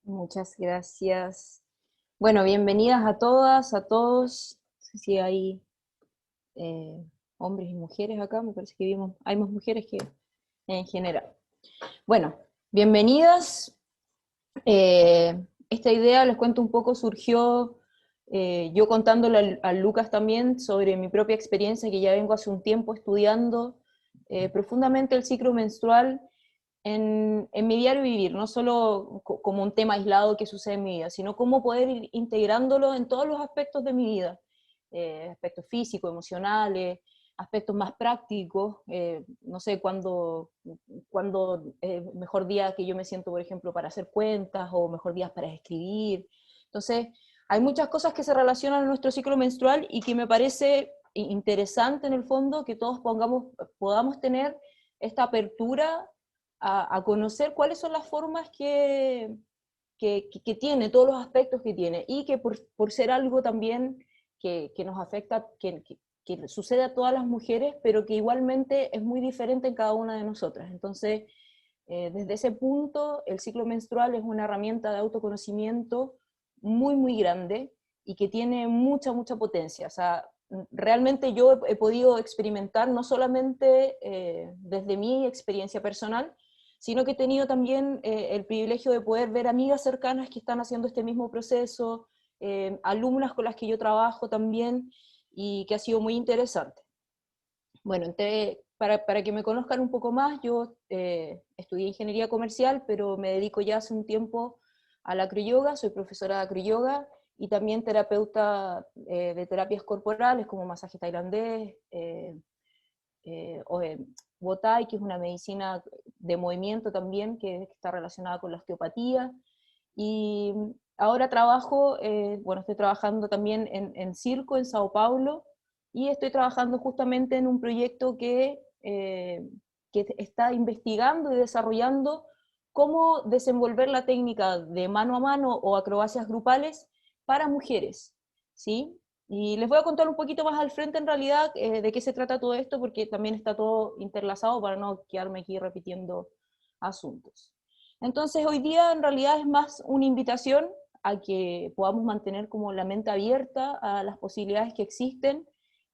Muchas gracias. Bueno, bienvenidas a todas, a todos. No sé si hay eh, hombres y mujeres acá, me parece que hay más mujeres que en general. Bueno, bienvenidas. Esta idea, les cuento un poco, surgió yo contándole a Lucas también sobre mi propia experiencia, que ya vengo hace un tiempo estudiando profundamente el ciclo menstrual en mi diario vivir, no solo como un tema aislado que sucede en mi vida, sino cómo poder ir integrándolo en todos los aspectos de mi vida, aspectos físicos, emocionales, aspectos más prácticos, no sé, cuando mejor día que yo me siento, por ejemplo, para hacer cuentas, o mejor días para escribir. Entonces, hay muchas cosas que se relacionan a nuestro ciclo menstrual y que me parece interesante en el fondo que todos podamos tener esta apertura a conocer cuáles son las formas que tiene, todos los aspectos que tiene, y que por ser algo también que nos afecta, que sucede a todas las mujeres, pero que igualmente es muy diferente en cada una de nosotras. Entonces, desde ese punto, el ciclo menstrual es una herramienta de autoconocimiento muy, muy grande y que tiene mucha, mucha potencia. O sea, realmente yo he podido experimentar no solamente desde mi experiencia personal, sino que he tenido también el privilegio de poder ver amigas cercanas que están haciendo este mismo proceso, alumnas con las que yo trabajo también, y que ha sido muy interesante. Bueno, para que me conozcan un poco más, yo estudié ingeniería comercial, pero me dedico ya hace un tiempo a la acroyoga, soy profesora de acroyoga y también terapeuta de terapias corporales como masaje tailandés, o Botai, que es una medicina de movimiento también, que está relacionada con la osteopatía. Y ahora bueno, estoy trabajando también en circo en Sao Paulo, y estoy trabajando justamente en un proyecto que está investigando y desarrollando cómo desenvolver la técnica de mano a mano o acrobacias grupales para mujeres, ¿sí? Y les voy a contar un poquito más al frente en realidad de qué se trata todo esto, porque también está todo interlazado para no quedarme aquí repitiendo asuntos. Entonces hoy día en realidad es más una invitación a que podamos mantener como la mente abierta a las posibilidades que existen.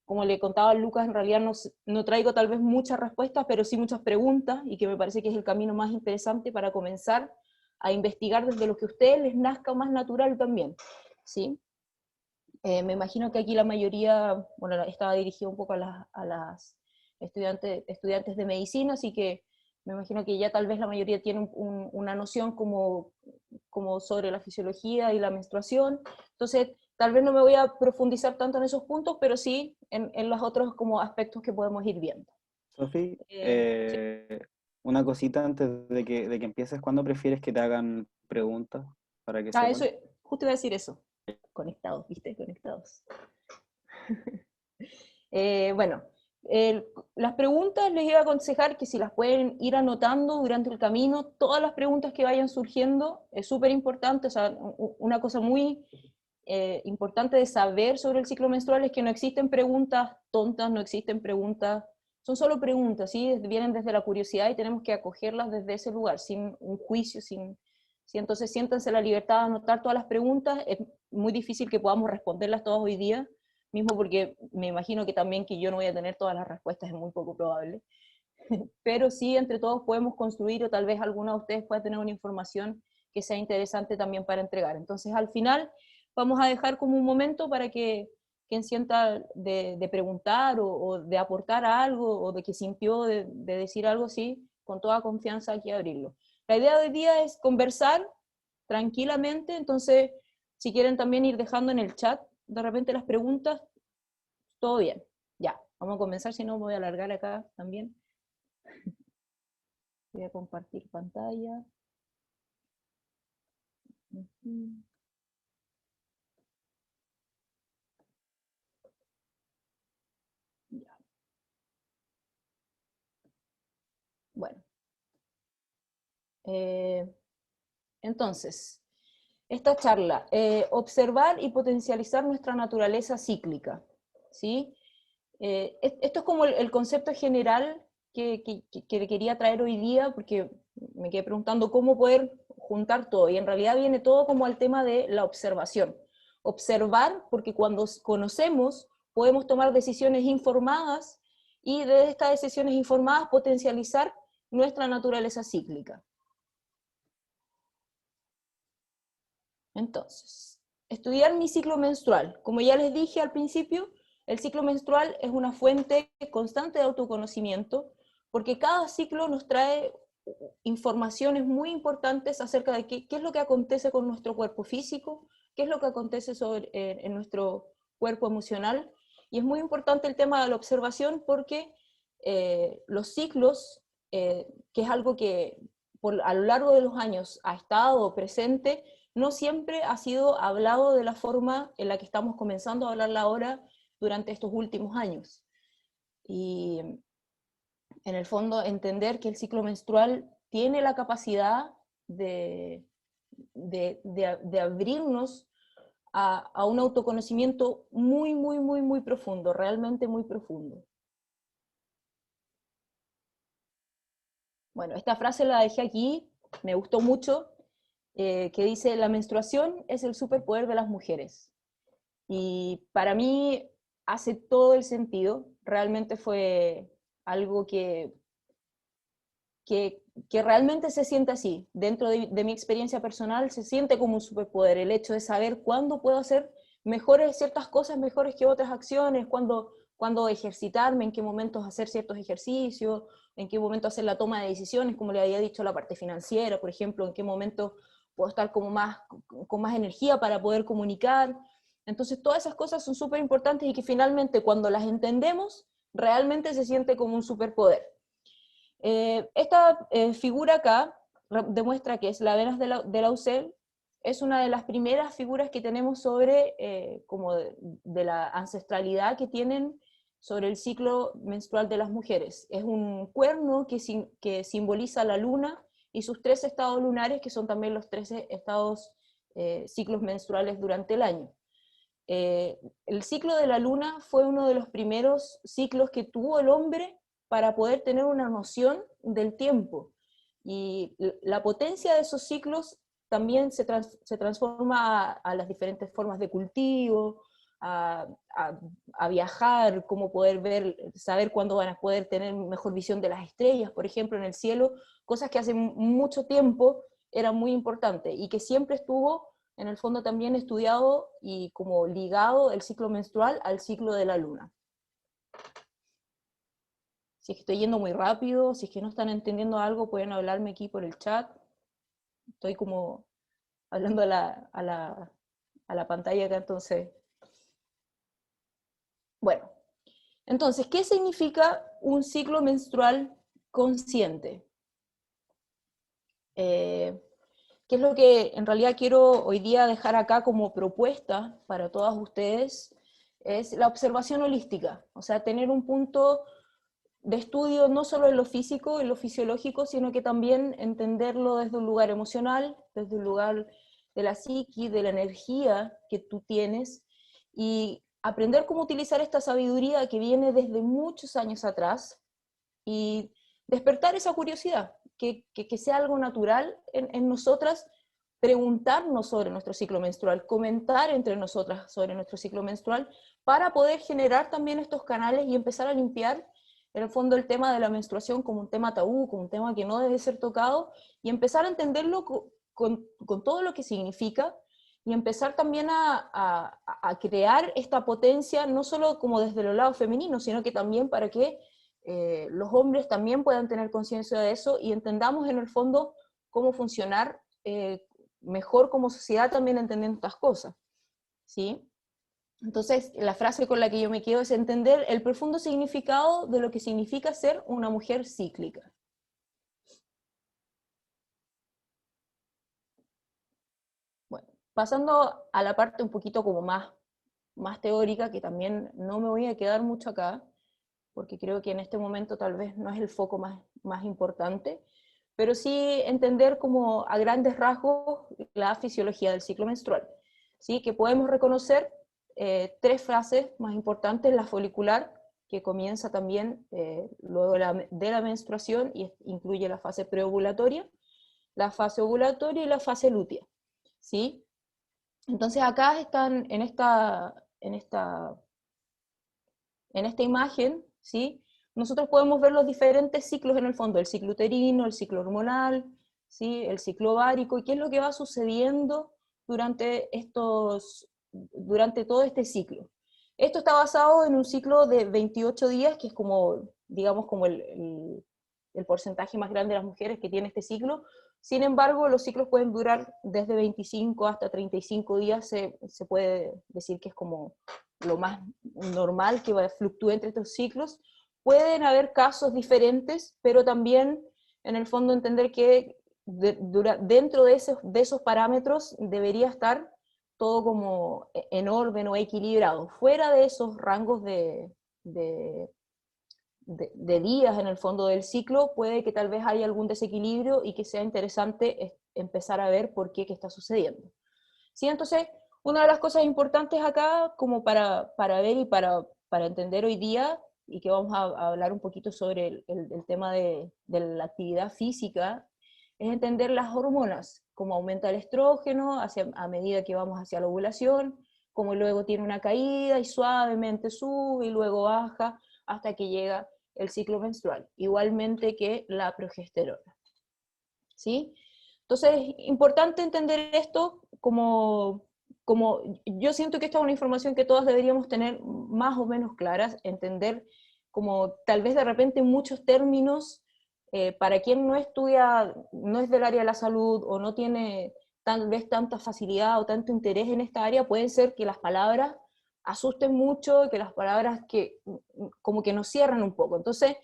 Como le contaba a Lucas, en realidad no traigo tal vez muchas respuestas, pero sí muchas preguntas, y que me parece que es el camino más interesante para comenzar a investigar desde lo que a ustedes les nazca más natural también, ¿sí? Me imagino que aquí la mayoría, bueno, estaba dirigido un poco a las estudiantes de medicina, así que me imagino que ya tal vez la mayoría tiene una noción como sobre la fisiología y la menstruación. Entonces, tal vez no me voy a profundizar tanto en esos puntos, pero sí en los otros como aspectos que podemos ir viendo. Sofi, Sí. una cosita antes de que empieces, ¿cuándo prefieres que te hagan preguntas para que Ah, eso, sepan? justo iba a decir eso. Conectados, ¿viste? Conectados. Bueno, las preguntas les iba a aconsejar que si las pueden ir anotando durante el camino, todas las preguntas que vayan surgiendo, es súper importante. O sea, una cosa muy importante de saber sobre el ciclo menstrual es que no existen preguntas tontas, no existen preguntas, son solo preguntas, ¿sí? Vienen desde la curiosidad y tenemos que acogerlas desde ese lugar, sin un juicio, ¿sí? Entonces siéntanse la libertad de anotar todas las preguntas. Es muy difícil que podamos responderlas todas hoy día, mismo porque me imagino que también que yo no voy a tener todas las respuestas, es muy poco probable, pero sí entre todos podemos construir, o tal vez alguno de ustedes pueda tener una información que sea interesante también para entregar. Entonces al final vamos a dejar como un momento para que quien sienta de preguntar o de aportar algo, o de que sintió de decir algo, sí, con toda confianza aquí abrirlo. La idea de hoy día es conversar tranquilamente, entonces si quieren también ir dejando en el chat de repente las preguntas, todo bien. Ya, vamos a comenzar, si no me voy a alargar acá también. Voy a compartir pantalla. Ujú. Ya. Bueno, eh, entonces, esta charla, observar y potencializar nuestra naturaleza cíclica, ¿sí? Esto es como el concepto general que le quería traer hoy día, porque me quedé preguntando cómo poder juntar todo, y en realidad viene todo como al tema de la observación. Observar, porque cuando conocemos, podemos tomar decisiones informadas, y de estas decisiones informadas potencializar nuestra naturaleza cíclica. Entonces, estudiar mi ciclo menstrual. Como ya les dije al principio, el ciclo menstrual es una fuente constante de autoconocimiento, porque cada ciclo nos trae informaciones muy importantes acerca de qué es lo que acontece con nuestro cuerpo físico, qué es lo que acontece en nuestro cuerpo emocional, y es muy importante el tema de la observación porque los ciclos, que es algo que a lo largo de los años ha estado presente, no siempre ha sido hablado de la forma en la que estamos comenzando a hablarla ahora durante estos últimos años. Y en el fondo entender que el ciclo menstrual tiene la capacidad de abrirnos a un autoconocimiento muy, muy, muy, muy profundo, realmente muy profundo. Bueno, esta frase la dejé aquí, me gustó mucho, que dice: la menstruación es el superpoder de las mujeres. Y para mí hace todo el sentido, realmente fue algo que realmente se siente así. Dentro de mi experiencia personal se siente como un superpoder, el hecho de saber cuándo puedo hacer mejores ciertas cosas, mejores que otras acciones, cuándo ejercitarme, en qué momentos hacer ciertos ejercicios, en qué momento hacer la toma de decisiones, como le había dicho, la parte financiera, por ejemplo, en qué momento puedo estar como con más energía para poder comunicar. Entonces todas esas cosas son súper importantes y que finalmente cuando las entendemos, realmente se siente como un superpoder. Esta figura acá demuestra que es la Venus de Lausel, es una de las primeras figuras que tenemos sobre, como de la ancestralidad que tienen sobre el ciclo menstrual de las mujeres. Es un cuerno que simboliza la luna y sus 13 estados lunares, que son también los 13 estados, ciclos menstruales durante el año. El ciclo de la luna fue uno de los primeros ciclos que tuvo el hombre para poder tener una noción del tiempo. Y la potencia de esos ciclos también se transforma a las diferentes formas de cultivo, a viajar, cómo poder ver, saber cuándo van a poder tener mejor visión de las estrellas, por ejemplo, en el cielo, cosas que hace mucho tiempo eran muy importantes y que siempre estuvo, en el fondo, también estudiado y como ligado el ciclo menstrual al ciclo de la luna. Si es que estoy yendo muy rápido, si es que no están entendiendo algo, pueden hablarme aquí por el chat. Estoy como hablando a la pantalla acá, entonces. Bueno, entonces, ¿qué significa un ciclo menstrual consciente? ¿Qué es lo que en realidad quiero hoy día dejar acá como propuesta para todas ustedes? Es la observación holística, o sea, tener un punto de estudio no solo en lo físico, en lo fisiológico, sino que también entenderlo desde un lugar emocional, desde un lugar de la psique, de la energía que tú tienes, y aprender cómo utilizar esta sabiduría que viene desde muchos años atrás, y despertar esa curiosidad, que sea algo natural en nosotras, preguntarnos sobre nuestro ciclo menstrual, comentar entre nosotras sobre nuestro ciclo menstrual, para poder generar también estos canales y empezar a limpiar, en el fondo, el tema de la menstruación como un tema tabú, como un tema que no debe ser tocado, y empezar a entenderlo con todo lo que significa, y empezar también a crear esta potencia, no solo como desde el lado femenino, sino que también para que los hombres también puedan tener conciencia de eso y entendamos en el fondo cómo funcionar mejor como sociedad también entendiendo estas cosas, ¿sí? Entonces, la frase con la que yo me quedo es entender el profundo significado de lo que significa ser una mujer cíclica. Bueno, pasando a la parte un poquito como más teórica, que también no me voy a quedar mucho acá, porque creo que en este momento tal vez no es el foco más importante, pero sí entender como a grandes rasgos la fisiología del ciclo menstrual, ¿sí? Que podemos reconocer 3 fases más importantes: la folicular, que comienza también luego de la menstruación y incluye la fase preovulatoria; la fase ovulatoria y la fase lútea, ¿sí? Entonces acá están en esta imagen, ¿sí? Nosotros podemos ver los diferentes ciclos en el fondo, el ciclo uterino, el ciclo hormonal, ¿sí? El ciclo ovárico, y qué es lo que va sucediendo durante todo este ciclo. Esto está basado en un ciclo de 28 días, que es como, digamos, como el porcentaje más grande de las mujeres que tiene este ciclo. Sin embargo, los ciclos pueden durar desde 25 hasta 35 días, se puede decir que es como lo más normal que fluctúe entre estos ciclos. Pueden haber casos diferentes, pero también en el fondo entender que dentro de esos parámetros debería estar todo como en orden o equilibrado. Fuera de esos rangos de días en el fondo del ciclo, puede que tal vez haya algún desequilibrio y que sea interesante empezar a ver por qué está sucediendo. ¿Sí? Entonces, una de las cosas importantes acá, como para ver y para entender hoy día, y que vamos a hablar un poquito sobre el tema de la actividad física, es entender las hormonas, cómo aumenta el estrógeno a medida que vamos hacia la ovulación, cómo luego tiene una caída y suavemente sube y luego baja hasta que llega el ciclo menstrual, igualmente que la progesterona. ¿Sí? Entonces, es importante entender esto como yo siento que esta es una información que todas deberíamos tener más o menos claras, entender como tal vez de repente muchos términos, para quien no estudia, no es del área de la salud o no tiene tal vez tanta facilidad o tanto interés en esta área, puede ser que las palabras asusten mucho, que las palabras que como que nos cierran un poco. Entonces,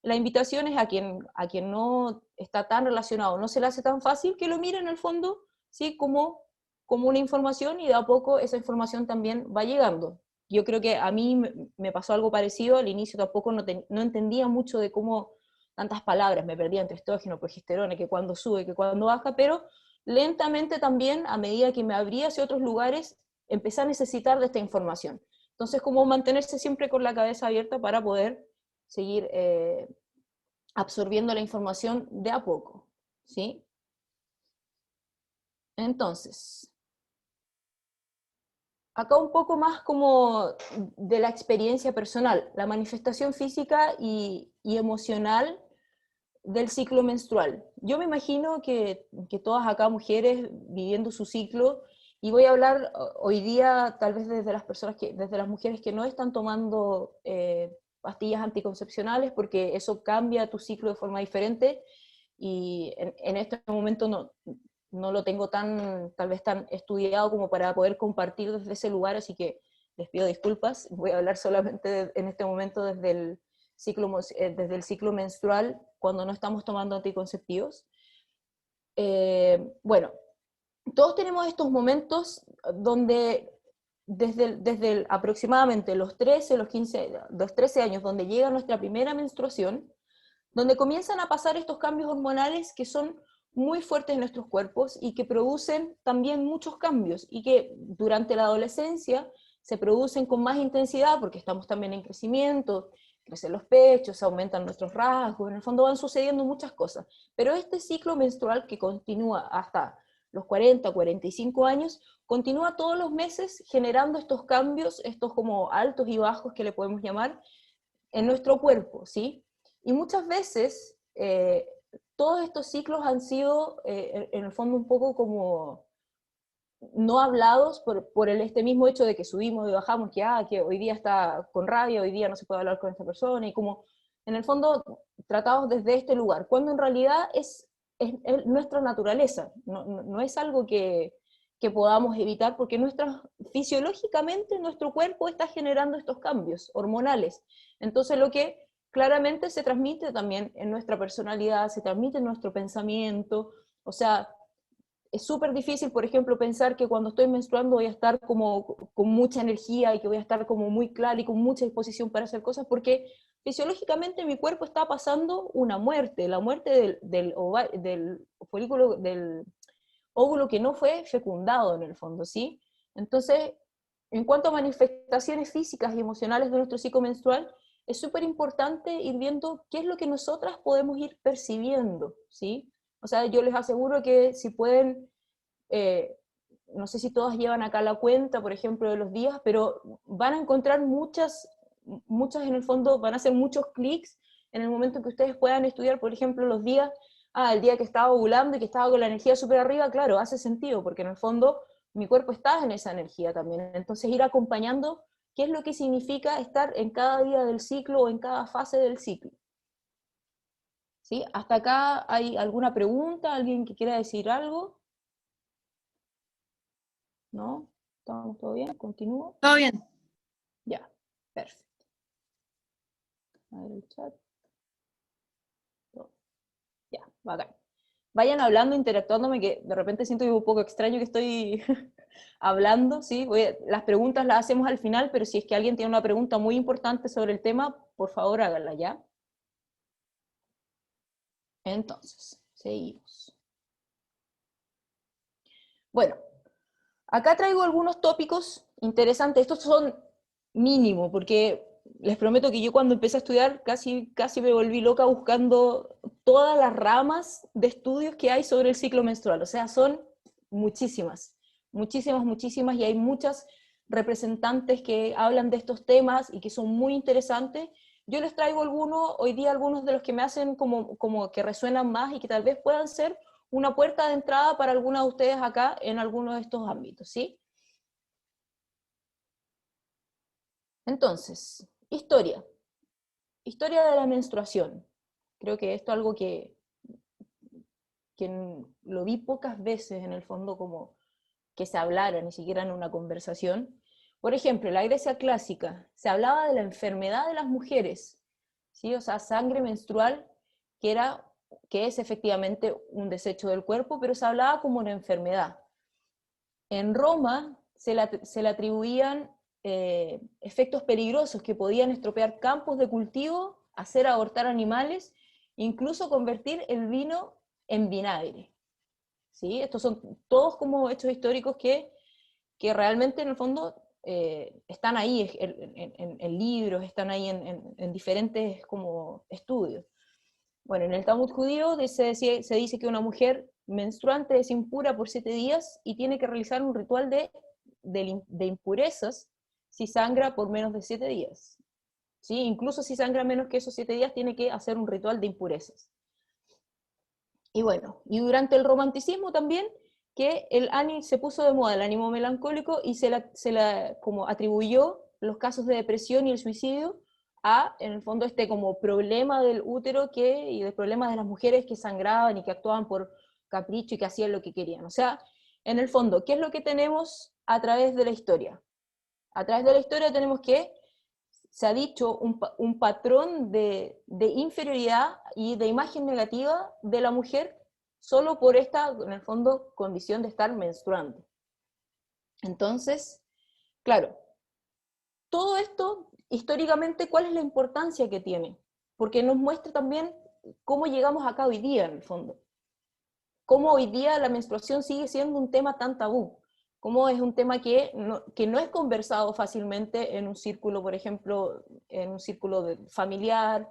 la invitación es a quien no está tan relacionado, no se le hace tan fácil, que lo mire en el fondo, ¿sí? Como una información, y de a poco esa información también va llegando. Yo creo que a mí me pasó algo parecido, al inicio tampoco no entendía mucho de cómo tantas palabras, me perdía entre estrógeno, progesterona, que cuando sube, que cuando baja, pero lentamente también, a medida que me abría hacia otros lugares, empecé a necesitar de esta información. Entonces, como mantenerse siempre con la cabeza abierta para poder seguir absorbiendo la información de a poco, ¿sí? Entonces, acá un poco más como de la experiencia personal, la manifestación física y emocional del ciclo menstrual. Yo me imagino que todas acá mujeres viviendo su ciclo, y voy a hablar hoy día tal vez desde desde las mujeres que no están tomando pastillas anticoncepcionales, porque eso cambia tu ciclo de forma diferente, y en este momento no lo tengo tal vez tan estudiado como para poder compartir desde ese lugar, así que les pido disculpas, voy a hablar solamente en este momento desde el ciclo menstrual, cuando no estamos tomando anticonceptivos. Bueno, todos tenemos estos momentos donde desde aproximadamente los 13, los 13 años, donde llega nuestra primera menstruación, donde comienzan a pasar estos cambios hormonales que son muy fuertes en nuestros cuerpos y que producen también muchos cambios, y que durante la adolescencia se producen con más intensidad porque estamos también en crecimiento, crecen los pechos, aumentan nuestros rasgos, en el fondo van sucediendo muchas cosas. Pero este ciclo menstrual, que continúa hasta los 40, 45 años, continúa todos los meses generando estos cambios, estos como altos y bajos que le podemos llamar, en nuestro cuerpo, ¿sí? Y muchas veces todos estos ciclos han sido en el fondo un poco como no hablados por este mismo hecho de que subimos y bajamos, que hoy día está con rabia, hoy día no se puede hablar con esta persona, y como en el fondo tratados desde este lugar, cuando en realidad es nuestra naturaleza, no es algo que podamos evitar, porque fisiológicamente nuestro cuerpo está generando estos cambios hormonales. Entonces lo que claramente se transmite también en nuestra personalidad, se transmite en nuestro pensamiento. O sea, es súper difícil, por ejemplo, pensar que cuando estoy menstruando voy a estar como con mucha energía y que voy a estar como muy clara y con mucha disposición para hacer cosas, porque fisiológicamente mi cuerpo está pasando una muerte, la muerte del folículo, del óvulo que no fue fecundado en el fondo, ¿sí? Entonces, en cuanto a manifestaciones físicas y emocionales de nuestro ciclo menstrual, es súper importante ir viendo qué es lo que nosotras podemos ir percibiendo, ¿sí? O sea, yo les aseguro que si pueden, no sé si todas llevan acá la cuenta, por ejemplo, de los días, pero van a encontrar muchas en el fondo, van a hacer muchos clics en el momento que ustedes puedan estudiar, por ejemplo, los días, el día que estaba ovulando y que estaba con la energía súper arriba, claro, hace sentido, porque en el fondo mi cuerpo está en esa energía también. Entonces ir acompañando qué es lo que significa estar en cada día del ciclo o en cada fase del ciclo. ¿Sí? ¿Hasta acá hay alguna pregunta? ¿Alguien que quiera decir algo? ¿No? ¿Estamos todo bien? ¿Continúo? Todo bien. Ya, perfecto. A ver el chat. Ya, bacán. Vayan hablando, interactuándome, que de repente siento que es un poco extraño que estoy hablando, ¿sí? Las preguntas las hacemos al final, pero si es que alguien tiene una pregunta muy importante sobre el tema, por favor háganla, ¿ya? Entonces, seguimos. Bueno, acá traigo algunos tópicos interesantes. Estos son mínimo, porque les prometo que yo cuando empecé a estudiar casi me volví loca buscando todas las ramas de estudios que hay sobre el ciclo menstrual. O sea, son muchísimas, muchísimas, y hay muchas representantes que hablan de estos temas y que son muy interesantes. Yo les traigo hoy día algunos de los que me hacen como que resuenan más y que tal vez puedan ser una puerta de entrada para algunos de ustedes acá en algunos de estos ámbitos, ¿sí? Entonces, historia. Historia de la menstruación. Creo que esto es algo que lo vi pocas veces en el fondo como que se hablara, ni siquiera en una conversación. Por ejemplo, en la Grecia clásica se hablaba de la enfermedad de las mujeres, ¿sí? O sea, sangre menstrual, que es efectivamente un desecho del cuerpo, pero se hablaba como una enfermedad. En Roma se le atribuían efectos peligrosos que podían estropear campos de cultivo, hacer abortar animales, incluso convertir el vino en vinagre. ¿Sí? Estos son todos como hechos históricos que realmente en el fondo están ahí en libros, están ahí en diferentes como estudios. Bueno, en el Talmud judío se dice que una mujer menstruante es impura por 7 días y tiene que realizar un ritual de impurezas si sangra por menos de 7 días. ¿Sí? Incluso si sangra menos que esos 7 días, tiene que hacer un ritual de impurezas. Y bueno, y durante el romanticismo también, que se puso de moda el ánimo melancólico y como atribuyó los casos de depresión y el suicidio en el fondo, este como problema del útero y del problema de las mujeres que sangraban y que actuaban por capricho y que hacían lo que querían. O sea, en el fondo, ¿qué es lo que tenemos a través de la historia? A través de la historia tenemos que se ha dicho un patrón de inferioridad y de imagen negativa de la mujer solo por esta, en el fondo, condición de estar menstruando. Entonces, claro, todo esto, históricamente, ¿cuál es la importancia que tiene? Porque nos muestra también cómo llegamos acá hoy día, en el fondo. Cómo hoy día la menstruación sigue siendo un tema tan tabú. Cómo es un tema que no es conversado fácilmente en un círculo, por ejemplo, en un círculo familiar,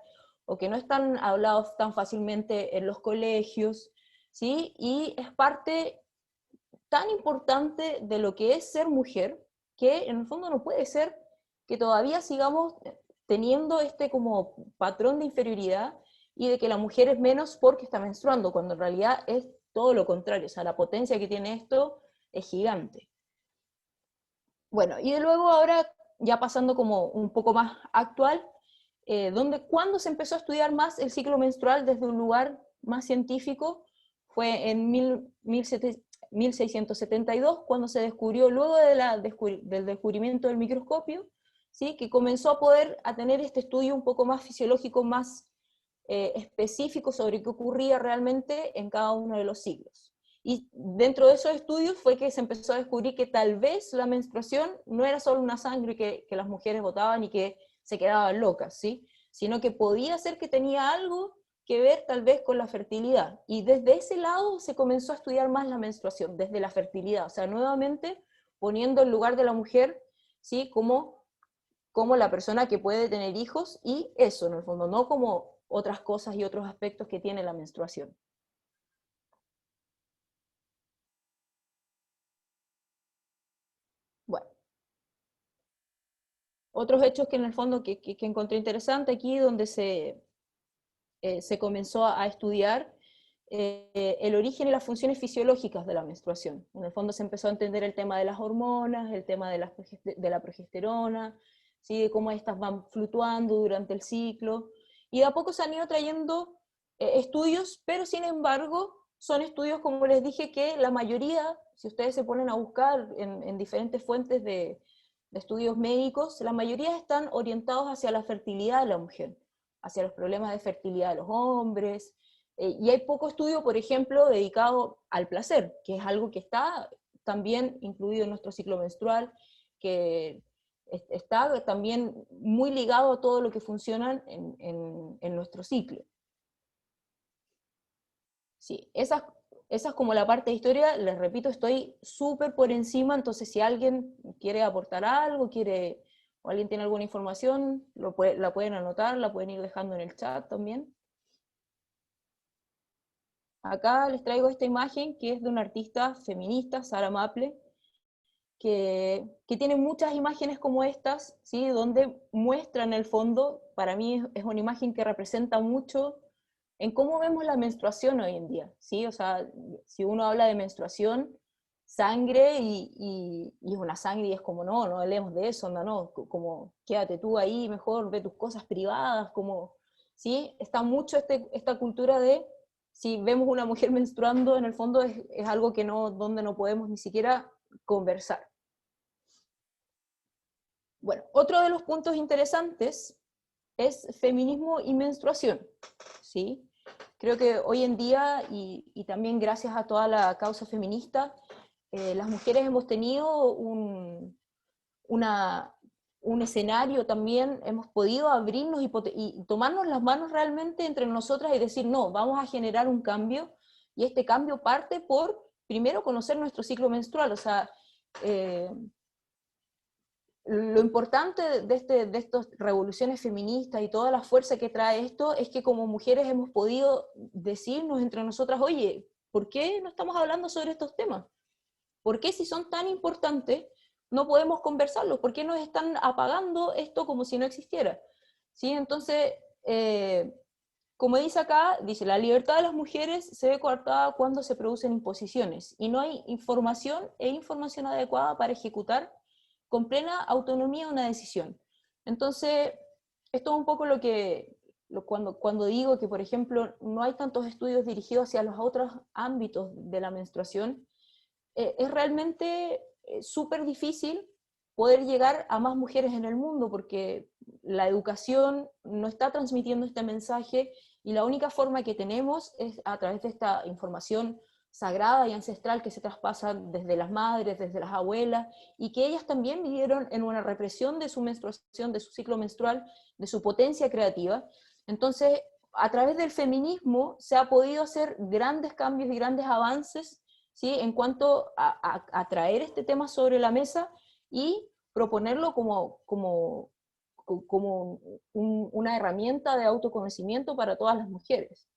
o que no están hablados tan fácilmente en los colegios, ¿sí? Y es parte tan importante de lo que es ser mujer, que en el fondo no puede ser que todavía sigamos teniendo este como patrón de inferioridad y de que la mujer es menos porque está menstruando, cuando en realidad es todo lo contrario. O sea, la potencia que tiene esto es gigante. Bueno, y de luego ahora, ya pasando como un poco más actual, ¿cuándo se empezó a estudiar más el ciclo menstrual desde un lugar más científico? Fue en 1672, cuando se descubrió, luego del descubrimiento del microscopio, ¿sí? Que comenzó a tener este estudio un poco más fisiológico, más específico sobre qué ocurría realmente en cada uno de los ciclos. Y dentro de esos estudios fue que se empezó a descubrir que tal vez la menstruación no era solo una sangre que las mujeres botaban y que se quedaban locas, ¿sí? Sino que podía ser que tenía algo que ver tal vez con la fertilidad. Y desde ese lado se comenzó a estudiar más la menstruación, desde la fertilidad. O sea, nuevamente poniendo el lugar de la mujer, ¿sí? Como la persona que puede tener hijos, y eso en el fondo, no como otras cosas y otros aspectos que tiene la menstruación. Otros hechos que en el fondo que encontré interesante aquí, donde se comenzó a estudiar el origen y las funciones fisiológicas de la menstruación. En el fondo se empezó a entender el tema de las hormonas, el tema de la progesterona, ¿sí? De cómo estas van fluctuando durante el ciclo, y de a poco se han ido trayendo estudios, pero sin embargo son estudios, como les dije, que la mayoría, si ustedes se ponen a buscar en diferentes fuentes de estudios médicos, la mayoría están orientados hacia la fertilidad de la mujer, hacia los problemas de fertilidad de los hombres, y hay poco estudio, por ejemplo, dedicado al placer, que es algo que está también incluido en nuestro ciclo menstrual, que está también muy ligado a todo lo que funciona en nuestro ciclo. Sí, esa es como la parte de historia, les repito, estoy súper por encima, entonces si alguien quiere aportar algo, o alguien tiene alguna información, la pueden anotar, la pueden ir dejando en el chat también. Acá les traigo esta imagen que es de una artista feminista, Sarah Maple, que tiene muchas imágenes como estas, ¿sí? Donde muestra en el fondo, para mí es una imagen que representa mucho en cómo vemos la menstruación hoy en día, ¿sí? O sea, si uno habla de menstruación, sangre y es una sangre y es como, no hablemos de eso, no, como quédate tú ahí, mejor ve tus cosas privadas, como, ¿sí? Está mucho esta cultura de, si vemos una mujer menstruando, en el fondo es algo que donde no podemos ni siquiera conversar. Bueno, otro de los puntos interesantes es feminismo y menstruación, ¿sí? Creo que hoy en día, y también gracias a toda la causa feminista, las mujeres hemos tenido un escenario también, hemos podido abrirnos y tomarnos las manos realmente entre nosotras y decir, no, vamos a generar un cambio, y este cambio parte por, primero, conocer nuestro ciclo menstrual, o sea, lo importante de estas revoluciones feministas y toda la fuerza que trae esto es que como mujeres hemos podido decirnos entre nosotras, oye, ¿por qué no estamos hablando sobre estos temas? ¿Por qué si son tan importantes no podemos conversarlos? ¿Por qué nos están apagando esto como si no existiera? ¿Sí? Entonces, como dice acá, dice, la libertad de las mujeres se ve coartada cuando se producen imposiciones y no hay información adecuada para ejecutar con plena autonomía una decisión. Entonces, esto es un poco cuando digo que, por ejemplo, no hay tantos estudios dirigidos hacia los otros ámbitos de la menstruación, es realmente súper difícil poder llegar a más mujeres en el mundo, porque la educación no está transmitiendo este mensaje, y la única forma que tenemos es a través de esta información sagrada y ancestral que se traspasa desde las madres, desde las abuelas, y que ellas también vivieron en una represión de su menstruación, de su ciclo menstrual, de su potencia creativa. Entonces, a través del feminismo se ha podido hacer grandes cambios y grandes avances, ¿sí? En cuanto a traer este tema sobre la mesa y proponerlo como una herramienta de autoconocimiento para todas las mujeres.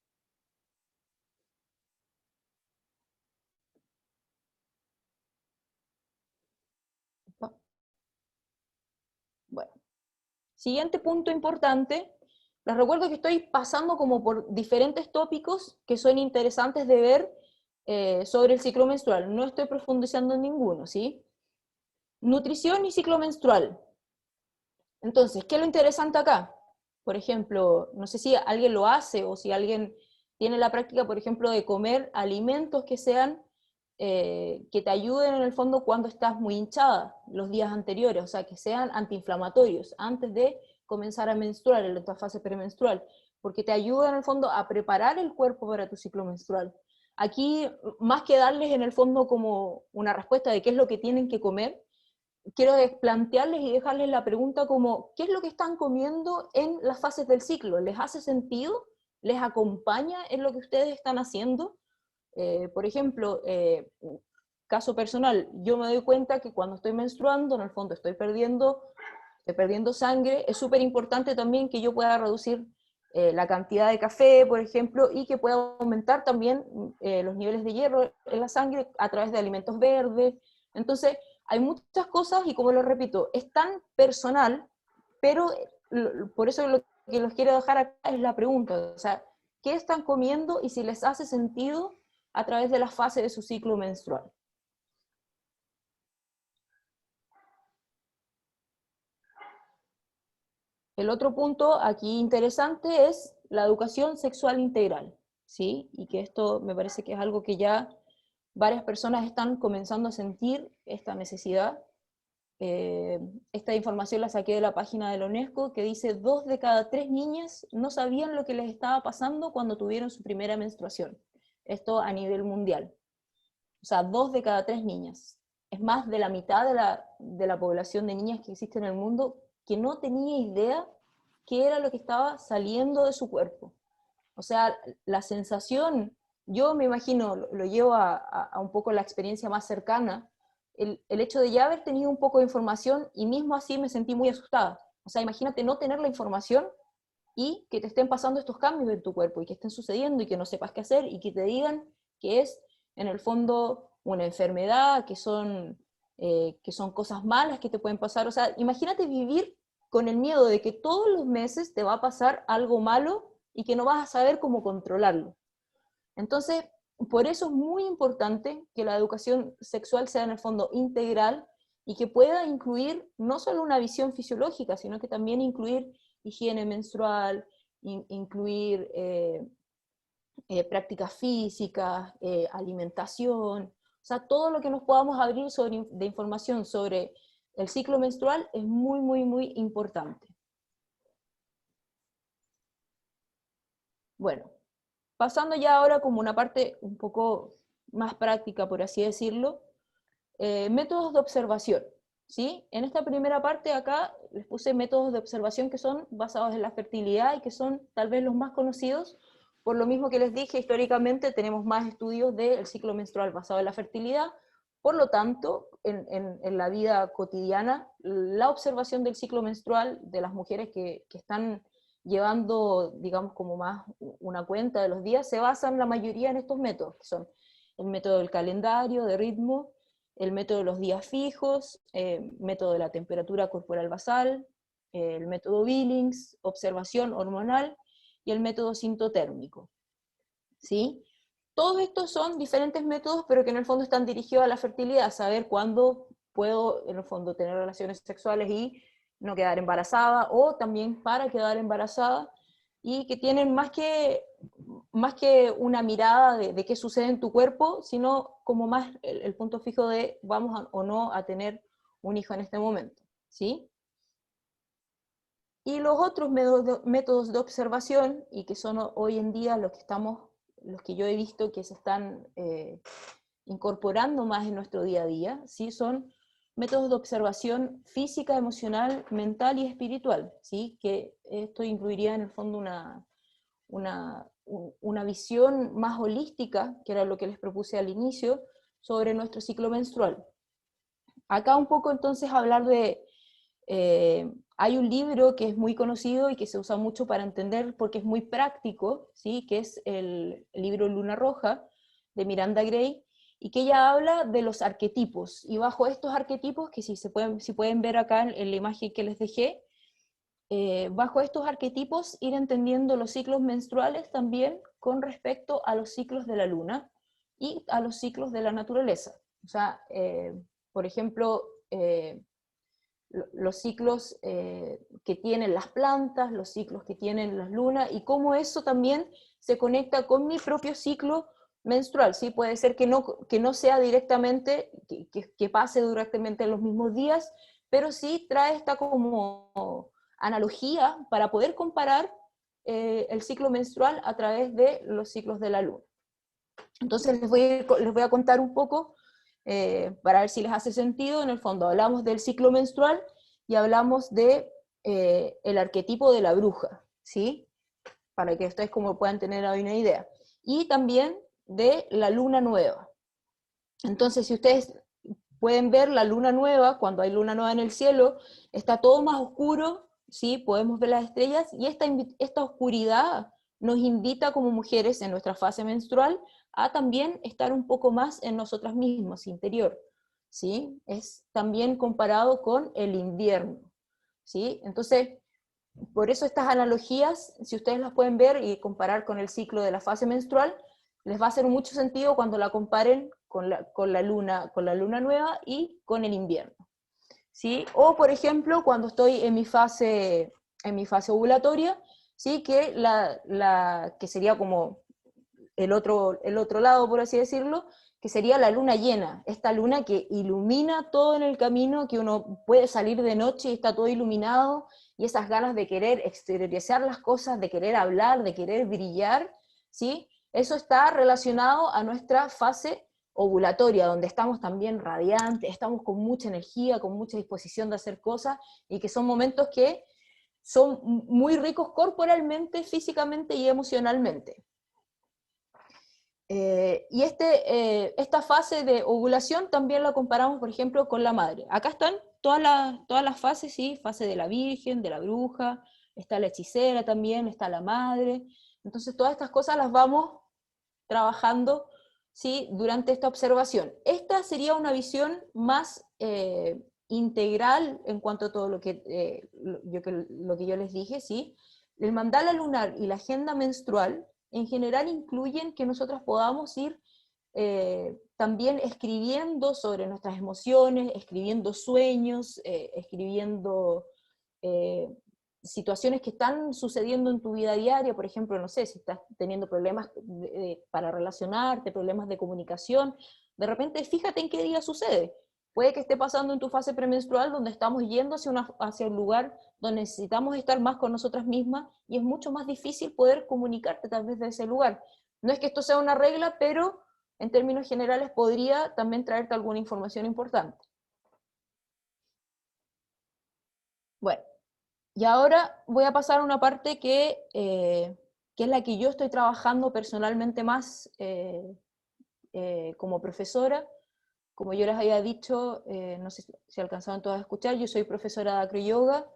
Bueno, siguiente punto importante. Les recuerdo que estoy pasando como por diferentes tópicos que son interesantes de ver sobre el ciclo menstrual. No estoy profundizando en ninguno, ¿sí? Nutrición y ciclo menstrual. Entonces, ¿qué es lo interesante acá? Por ejemplo, no sé si alguien lo hace o si alguien tiene la práctica, por ejemplo, de comer alimentos que sean, que te ayuden en el fondo cuando estás muy hinchada los días anteriores, o sea, que sean antiinflamatorios antes de comenzar a menstruar, en la fase premenstrual, porque te ayudan en el fondo a preparar el cuerpo para tu ciclo menstrual. Aquí, más que darles en el fondo como una respuesta de qué es lo que tienen que comer, quiero plantearles y dejarles la pregunta como, ¿qué es lo que están comiendo en las fases del ciclo? ¿Les hace sentido? ¿Les acompaña en lo que ustedes están haciendo? Por ejemplo, caso personal, yo me doy cuenta que cuando estoy menstruando, en el fondo estoy perdiendo sangre. Es súper importante también que yo pueda reducir la cantidad de café, por ejemplo, y que pueda aumentar también los niveles de hierro en la sangre a través de alimentos verdes. Entonces, hay muchas cosas, y como lo repito, es tan personal pero por eso lo que los quiero dejar acá es la pregunta, o sea, ¿qué están comiendo y si les hace sentido a través de la fase de su ciclo menstrual? El otro punto aquí interesante es la educación sexual integral, ¿sí? Y que esto me parece que es algo que ya varias personas están comenzando a sentir esta necesidad. Esta información la saqué de la página de la UNESCO, que dice 2 de cada 3 niñas no sabían lo que les estaba pasando cuando tuvieron su primera menstruación. Esto a nivel mundial. O sea, 2 de cada 3 niñas. Es más de la mitad de la población de niñas que existe en el mundo que no tenía idea qué era lo que estaba saliendo de su cuerpo. O sea, la sensación, yo me imagino, lo llevo a un poco la experiencia más cercana, el hecho de ya haber tenido un poco de información y mismo así me sentí muy asustada. O sea, imagínate no tener la información y que te estén pasando estos cambios en tu cuerpo y que estén sucediendo y que no sepas qué hacer y que te digan que es en el fondo una enfermedad, que son cosas malas que te pueden pasar. O sea, imagínate vivir con el miedo de que todos los meses te va a pasar algo malo y que no vas a saber cómo controlarlo. Entonces, por eso es muy importante que la educación sexual sea en el fondo integral y que pueda incluir no solo una visión fisiológica, sino que también incluir higiene menstrual, incluir prácticas físicas, alimentación, o sea, todo lo que nos podamos abrir de información sobre el ciclo menstrual es muy, muy, muy importante. Bueno, pasando ya ahora como una parte un poco más práctica, por así decirlo, métodos de observación, ¿sí? En esta primera parte acá les puse métodos de observación que son basados en la fertilidad y que son tal vez los más conocidos, por lo mismo que les dije, históricamente tenemos más estudios del ciclo menstrual basado en la fertilidad, por lo tanto, en la vida cotidiana, la observación del ciclo menstrual de las mujeres que están llevando, digamos, como más una cuenta de los días, se basan la mayoría en estos métodos, que son el método del calendario, de ritmo, el método de los días fijos, método de la temperatura corporal basal, el método Billings, observación hormonal y el método sintotérmico. ¿Sí? Todos estos son diferentes métodos, pero que en el fondo están dirigidos a la fertilidad, saber cuándo puedo en el fondo tener relaciones sexuales y no quedar embarazada, o también para quedar embarazada, y que tienen más que una mirada de qué sucede en tu cuerpo, sino como más el punto fijo de vamos o no a tener un hijo en este momento, ¿sí? Y los otros métodos de observación, y que son hoy en día los que yo he visto que se están incorporando más en nuestro día a día, ¿sí? Son métodos de observación física, emocional, mental y espiritual, ¿sí? Que esto incluiría en el fondo una visión más holística, que era lo que les propuse al inicio, sobre nuestro ciclo menstrual. Acá un poco entonces hablar de... hay un libro que es muy conocido y que se usa mucho para entender porque es muy práctico, ¿sí? Que es el libro Luna Roja de Miranda Gray, y que ella habla de los arquetipos, y bajo estos arquetipos, que si pueden ver acá en la imagen que les dejé, bajo estos arquetipos ir entendiendo los ciclos menstruales también con respecto a los ciclos de la luna y a los ciclos de la naturaleza. O sea, por ejemplo, los ciclos que tienen las plantas, los ciclos que tienen las lunas, y cómo eso también se conecta con mi propio ciclo menstrual, ¿sí? Puede ser que no sea directamente, que pase directamente en los mismos días, pero sí trae esta como analogía para poder comparar el ciclo menstrual a través de los ciclos de la luna. Entonces les voy a contar un poco para ver si les hace sentido. En el fondo hablamos del ciclo menstrual y hablamos de el arquetipo de la bruja, ¿sí? Para que ustedes como puedan tener ahí una idea. Y también de la luna nueva. Entonces, si ustedes pueden ver la luna nueva, cuando hay luna nueva en el cielo, está todo más oscuro, ¿sí? Podemos ver las estrellas, y esta oscuridad nos invita como mujeres en nuestra fase menstrual a también estar un poco más en nosotras mismas, interior, ¿sí? Es también comparado con el invierno, ¿sí? Entonces, por eso estas analogías, si ustedes las pueden ver y comparar con el ciclo de la fase menstrual, les va a hacer mucho sentido cuando la comparen con la luna nueva y con el invierno, ¿sí? O, por ejemplo, cuando estoy en mi fase ovulatoria, ¿sí? Que sería como el otro lado, por así decirlo, que sería la luna llena, esta luna que ilumina todo en el camino, que uno puede salir de noche y está todo iluminado, y esas ganas de querer exteriorizar las cosas, de querer hablar, de querer brillar, ¿sí? Eso está relacionado a nuestra fase ovulatoria, donde estamos también radiantes, estamos con mucha energía, con mucha disposición de hacer cosas, y que son momentos que son muy ricos corporalmente, físicamente y emocionalmente. Y esta fase de ovulación también la comparamos, por ejemplo, con la madre. Acá están todas las fases, ¿sí? Fase de la virgen, de la bruja, está la hechicera también, está la madre. Entonces todas estas cosas las vamos trabajando, ¿sí? Durante esta observación. Esta sería una visión más integral en cuanto a todo lo que yo les dije, ¿sí? El mandala lunar y la agenda menstrual en general incluyen que nosotras podamos ir también escribiendo sobre nuestras emociones, escribiendo sueños, escribiendo eh, situaciones que están sucediendo en tu vida diaria, por ejemplo, no sé, si estás teniendo problemas para relacionarte, problemas de comunicación, de repente fíjate en qué día sucede. Puede que esté pasando en tu fase premenstrual donde estamos yendo hacia un lugar donde necesitamos estar más con nosotras mismas y es mucho más difícil poder comunicarte tal vez de ese lugar. No es que esto sea una regla, pero en términos generales podría también traerte alguna información importante. Bueno, y ahora voy a pasar a una parte que es la que yo estoy trabajando personalmente más como profesora. Como yo les había dicho, no sé si alcanzaron todos a escuchar, yo soy profesora de acroyoga,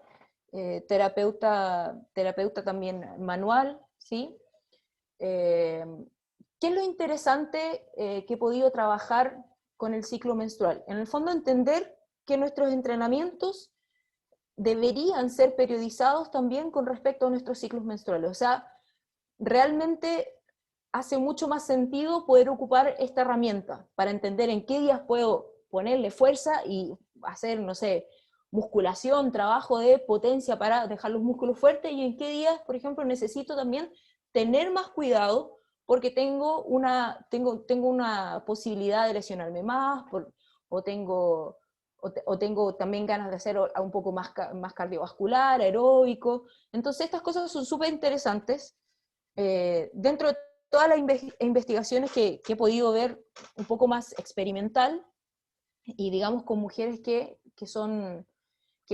terapeuta también manual, ¿sí? Eh, ¿Qué es lo interesante que he podido trabajar con el ciclo menstrual? En el fondo entender que nuestros entrenamientos deberían ser periodizados también con respecto a nuestros ciclos menstruales. O sea, realmente hace mucho más sentido poder ocupar esta herramienta para entender en qué días puedo ponerle fuerza y hacer, no sé, musculación, trabajo de potencia para dejar los músculos fuertes, y en qué días, por ejemplo, necesito también tener más cuidado porque tengo una posibilidad de lesionarme más, o tengo o tengo también ganas de hacer un poco más cardiovascular, aeróbico. Entonces estas cosas son súper interesantes. Dentro de todas las investigaciones que he podido ver un poco más experimental, y digamos con mujeres que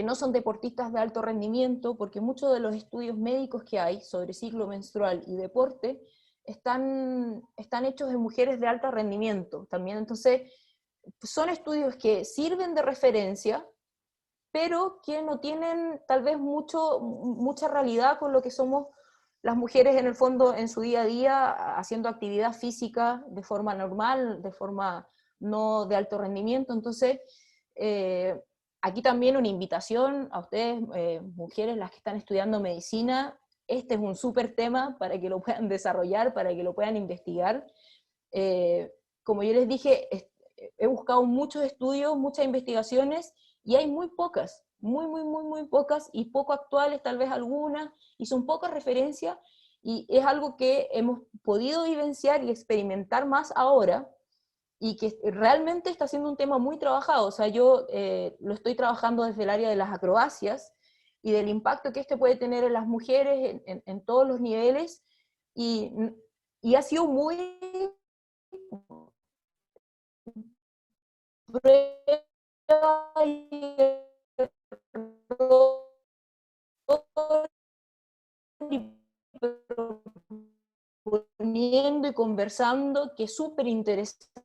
no son deportistas de alto rendimiento, porque muchos de los estudios médicos que hay sobre ciclo menstrual y deporte están hechos en mujeres de alto rendimiento también. Entonces, son estudios que sirven de referencia, pero que no tienen tal vez mucha realidad con lo que somos las mujeres en el fondo en su día a día, haciendo actividad física de forma normal, de forma no de alto rendimiento. Entonces, eh, aquí también una invitación a ustedes, mujeres, las que están estudiando medicina. Este es un súper tema para que lo puedan desarrollar, para que lo puedan investigar. Eh, Como yo les dije, he buscado muchos estudios, muchas investigaciones, y hay muy pocas, muy pocas, y poco actuales, tal vez algunas, y son pocas referencias, y es algo que hemos podido vivenciar y experimentar más ahora, y que realmente está siendo un tema muy trabajado. O sea, yo lo estoy trabajando desde el área de las acrobacias, y del impacto que este puede tener en las mujeres en todos los niveles, y, y ha sido muy prueba y error, proponiendo y conversando, que es súper interesante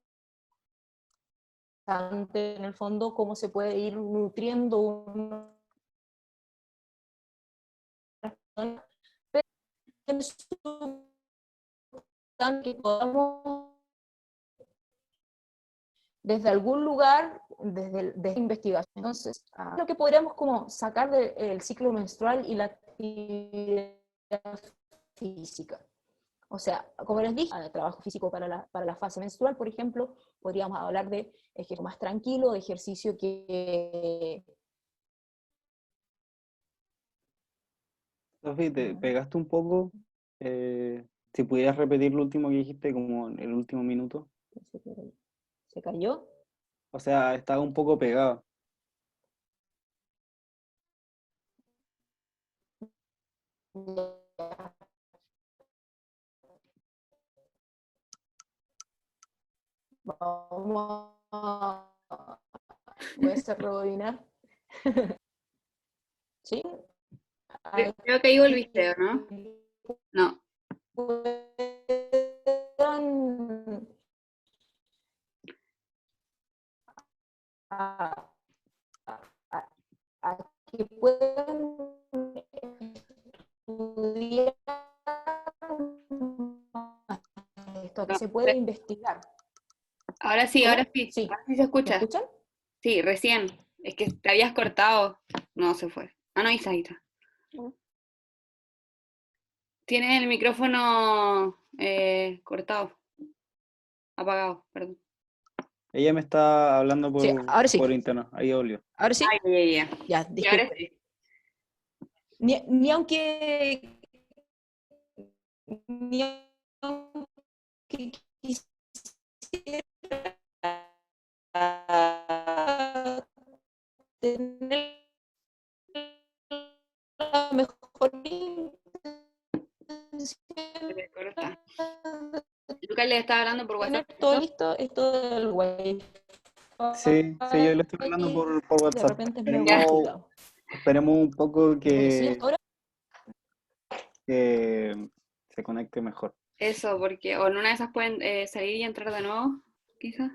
en el fondo cómo se puede ir nutriendo una persona, pero es importante que podamos desde algún lugar, desde investigación. Entonces, lo que podríamos como sacar del ciclo menstrual y la actividad física. O sea, como les dije, trabajo físico para la fase menstrual, por ejemplo, podríamos hablar de ejercicio más tranquilo, de ejercicio que... Sofi, te pegaste un poco. Si pudieras repetir lo último que dijiste, como el último minuto. ¿Se cayó? O sea, estaba un poco pegado. Vamos a... Voy a hacer rebobinar. ¿Sí? Creo que ahí volviste, ¿o no? No. A que puedan estudiar esto, que No. se puede investigar. Ahora sí, ¿Cómo? ahora sí. Sí. Ahora sí se ¿Me escucha. escuchan? Sí, recién. Es que te habías cortado. No, se fue. Ah, no, ahí está, ahí está. Tienes el micrófono cortado. Apagado, perdón. Ella me está hablando Sí, ahora sí. por interno. Ahí volvió. ¿Ahora sí? Ay, ya. Ya, Y ahora disculpen. sí. Ni aunque... Ni aunque quisiera tener la mejor Se intención te corta. Lucas le estaba hablando por tener WhatsApp. todo listo, esto del Wi-Fi Sí, sí, yo le estoy hablando por de WhatsApp. repente es medio Ya. complicado. Esperemos un poco Pero sí, hasta ahora que se conecte mejor. Eso, porque o en una de esas pueden salir y entrar de nuevo, quizás.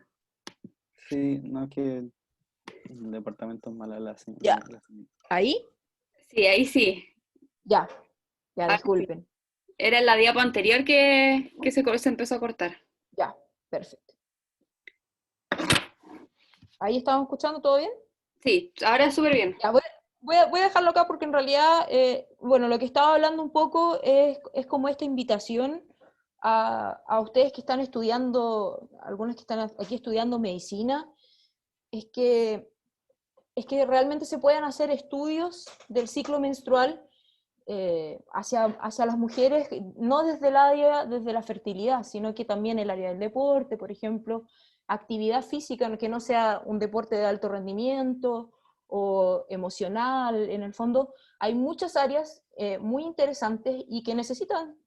Sí, no es que el departamento es mala la señal. ya. Ahí, Sí, ahí sí. ya, ya, Ahora sí. disculpen. Era en la diapo anterior que se empezó a cortar. Ya, perfecto. ¿Ahí estamos escuchando todo bien? Sí, ahora súper bien. Ya, voy a dejarlo acá porque en realidad, bueno, lo que estaba hablando un poco es como esta invitación a ustedes que están estudiando, algunos que están aquí estudiando medicina, es que, es que realmente se puedan hacer estudios del ciclo menstrual hacia las mujeres, no desde el área, desde la fertilidad, sino que también el área del deporte, por ejemplo, actividad física, que no sea un deporte de alto rendimiento o emocional, en el fondo hay muchas áreas muy interesantes y que necesitan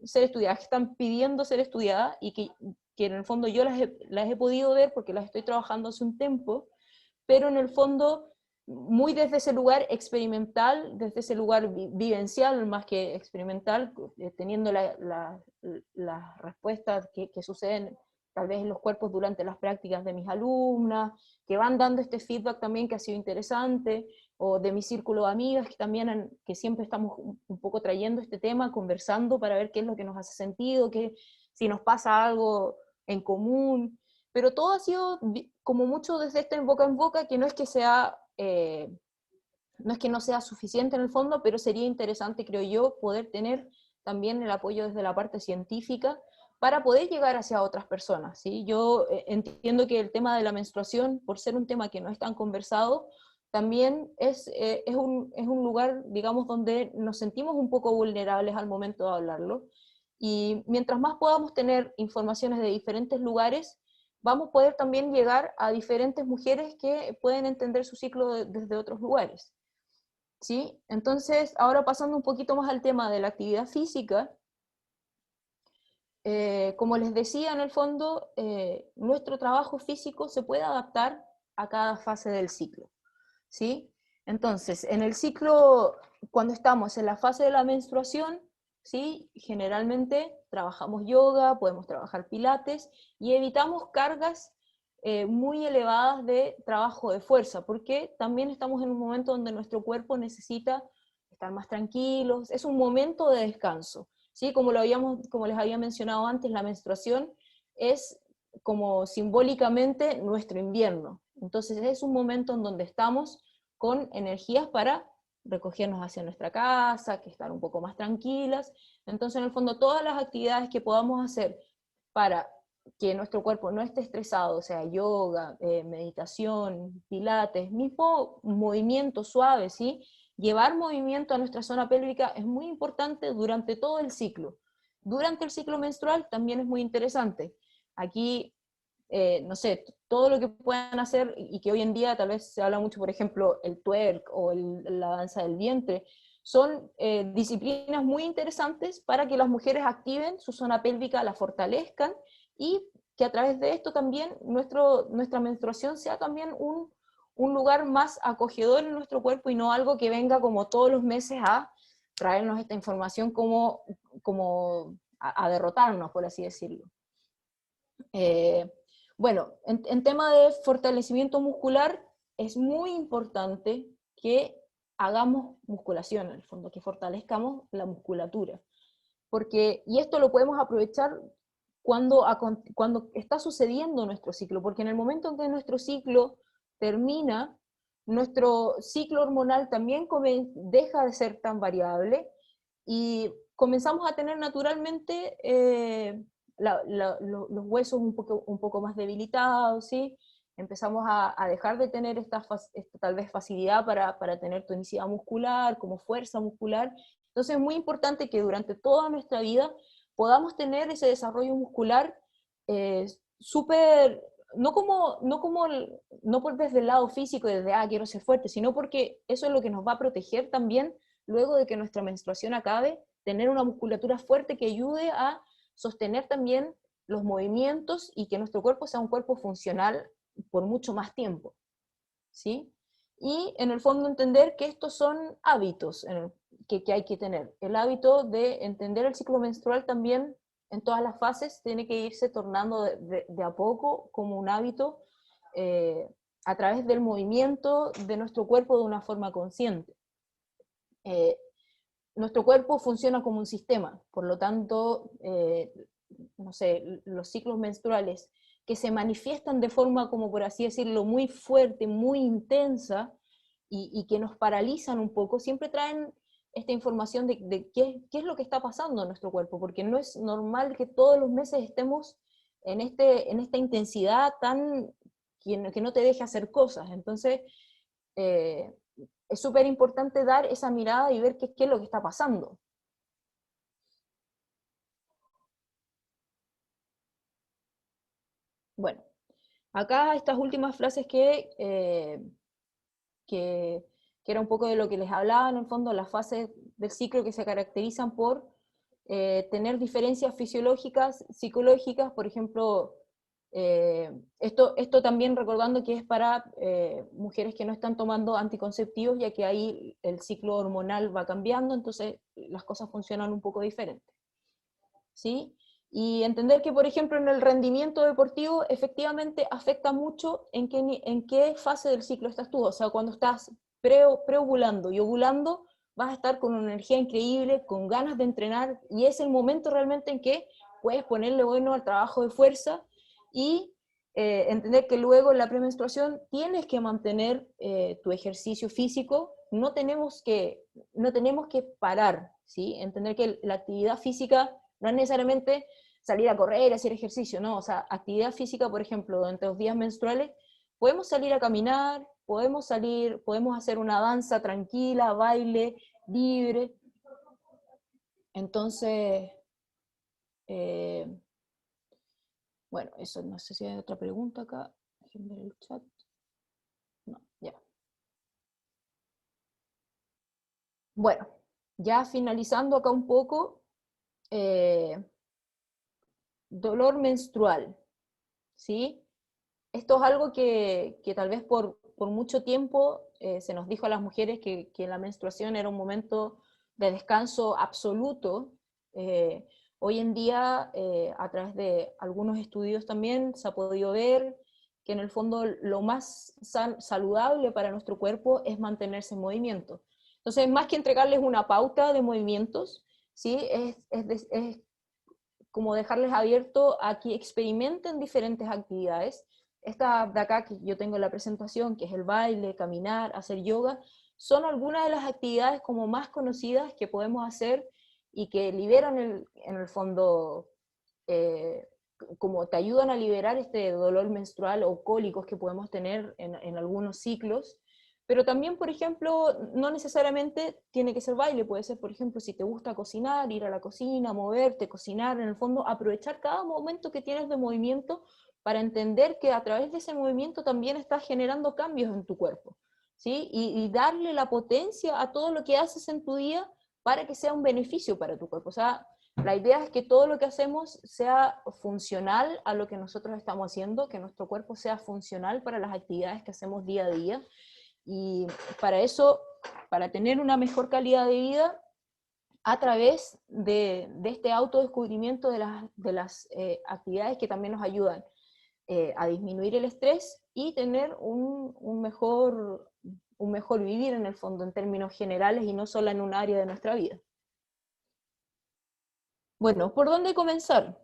ser estudiadas, que están pidiendo ser estudiadas y que en el fondo yo las he podido ver porque las estoy trabajando hace un tiempo, pero en el fondo muy desde ese lugar experimental, desde ese lugar vivencial más que experimental, teniendo las respuestas que suceden tal vez en los cuerpos durante las prácticas de mis alumnas, que van dando este feedback también que ha sido interesante, o de mi círculo de amigas que también, que siempre estamos un poco trayendo este tema, conversando para ver qué es lo que nos hace sentido, si nos pasa algo en común, pero todo ha sido como mucho desde este boca en boca, que no es que sea, no es que no sea suficiente en el fondo, pero sería interesante, creo yo, poder tener también el apoyo desde la parte científica para poder llegar hacia otras personas, ¿sí? Yo entiendo que el tema de la menstruación, por ser un tema que no es tan conversado, también es un lugar, digamos, donde nos sentimos un poco vulnerables al momento de hablarlo, y mientras más podamos tener informaciones de diferentes lugares, vamos a poder también llegar a diferentes mujeres que pueden entender su ciclo desde otros lugares. ¿Sí? Entonces, ahora pasando un poquito más al tema de la actividad física, como les decía, en el fondo, nuestro trabajo físico se puede adaptar a cada fase del ciclo. ¿Sí? Entonces, en el ciclo, cuando estamos en la fase de la menstruación, ¿sí? Generalmente trabajamos yoga, podemos trabajar pilates y evitamos cargas muy elevadas de trabajo de fuerza, porque también estamos en un momento donde nuestro cuerpo necesita estar más tranquilos, es un momento de descanso. ¿Sí? Como les había mencionado antes, la menstruación es como simbólicamente nuestro invierno. Entonces es un momento en donde estamos con energías para recogernos hacia nuestra casa, que estar un poco más tranquilas. Entonces, en el fondo, todas las actividades que podamos hacer para que nuestro cuerpo no esté estresado, o sea, yoga, meditación, pilates, mismo movimiento suave, ¿sí? Llevar movimiento a nuestra zona pélvica es muy importante durante todo el ciclo. Durante el ciclo menstrual también es muy interesante. Aquí, no sé, todo lo que puedan hacer, y que hoy en día tal vez se habla mucho, por ejemplo, el twerk o la danza del vientre, son disciplinas muy interesantes para que las mujeres activen su zona pélvica, la fortalezcan, y que a través de esto también nuestra menstruación sea también un lugar más acogedor en nuestro cuerpo y no algo que venga como todos los meses a traernos esta información como a derrotarnos, por así decirlo. Bueno, en tema de fortalecimiento muscular, es muy importante que hagamos musculación, en el fondo, que fortalezcamos la musculatura. Y esto lo podemos aprovechar cuando está sucediendo nuestro ciclo, porque en el momento en que nuestro ciclo termina, nuestro ciclo hormonal también deja de ser tan variable y comenzamos a tener naturalmente los huesos un poco más debilitados, ¿sí? Empezamos a dejar de tener esta tal vez facilidad para tener tonicidad muscular, como fuerza muscular. Entonces es muy importante que durante toda nuestra vida podamos tener ese desarrollo muscular súper, no desde el lado físico, desde, quiero ser fuerte, sino porque eso es lo que nos va a proteger también luego de que nuestra menstruación acabe, tener una musculatura fuerte que ayude a sostener también los movimientos y que nuestro cuerpo sea un cuerpo funcional por mucho más tiempo, ¿sí? Y en el fondo entender que estos son hábitos que hay que tener. El hábito de entender el ciclo menstrual también en todas las fases tiene que irse tornando de a poco como un hábito a través del movimiento de nuestro cuerpo de una forma consciente. Nuestro cuerpo funciona como un sistema, por lo tanto, no sé, los ciclos menstruales que se manifiestan de forma, como por así decirlo, muy fuerte, muy intensa, y que nos paralizan un poco, siempre traen esta información de qué es lo que está pasando en nuestro cuerpo, porque no es normal que todos los meses estemos en esta intensidad tan que no te deje hacer cosas. Entonces, es súper importante dar esa mirada y ver qué es lo que está pasando. Bueno, acá estas últimas frases que era un poco de lo que les hablaba, en el fondo, las fases del ciclo que se caracterizan por tener diferencias fisiológicas, psicológicas, por ejemplo, esto también recordando que es para mujeres que no están tomando anticonceptivos, ya que ahí el ciclo hormonal va cambiando, entonces las cosas funcionan un poco diferentes, ¿sí? Y entender que, por ejemplo, en el rendimiento deportivo efectivamente afecta mucho en qué fase del ciclo estás tú, o sea, cuando estás preovulando y ovulando, vas a estar con una energía increíble, con ganas de entrenar, y es el momento realmente en que puedes ponerle bueno al trabajo de fuerza y entender que luego en la premenstruación tienes que mantener tu ejercicio físico, no tenemos que parar, ¿sí? Entender que la actividad física no es necesariamente salir a correr, hacer ejercicio, no, o sea, actividad física, por ejemplo, durante los días menstruales, podemos salir a caminar, podemos hacer una danza tranquila, baile, libre. Entonces, bueno, eso, no sé si hay otra pregunta acá. Déjenme ver el chat. No, ya. Bueno, ya finalizando acá un poco, dolor menstrual, ¿sí? Esto es algo que tal vez por mucho tiempo se nos dijo a las mujeres que la menstruación era un momento de descanso absoluto. Hoy en día, a través de algunos estudios también, se ha podido ver que en el fondo lo más saludable para nuestro cuerpo es mantenerse en movimiento. Entonces, más que entregarles una pauta de movimientos, ¿sí? es como dejarles abierto a que experimenten diferentes actividades. Esta de acá que yo tengo en la presentación, que es el baile, caminar, hacer yoga, son algunas de las actividades como más conocidas que podemos hacer y que liberan en el fondo, como te ayudan a liberar este dolor menstrual o cólicos que podemos tener en algunos ciclos. Pero también, por ejemplo, no necesariamente tiene que ser baile, puede ser, por ejemplo, si te gusta cocinar, ir a la cocina, moverte, cocinar, en el fondo, aprovechar cada momento que tienes de movimiento para entender que a través de ese movimiento también estás generando cambios en tu cuerpo, ¿sí? Y darle la potencia a todo lo que haces en tu día para que sea un beneficio para tu cuerpo. O sea, la idea es que todo lo que hacemos sea funcional a lo que nosotros estamos haciendo, que nuestro cuerpo sea funcional para las actividades que hacemos día a día. Y para eso, para tener una mejor calidad de vida, a través de este autodescubrimiento de las actividades que también nos ayudan a disminuir el estrés y tener un mejor vivir en el fondo, en términos generales y no solo en un área de nuestra vida. Bueno, ¿por dónde comenzar?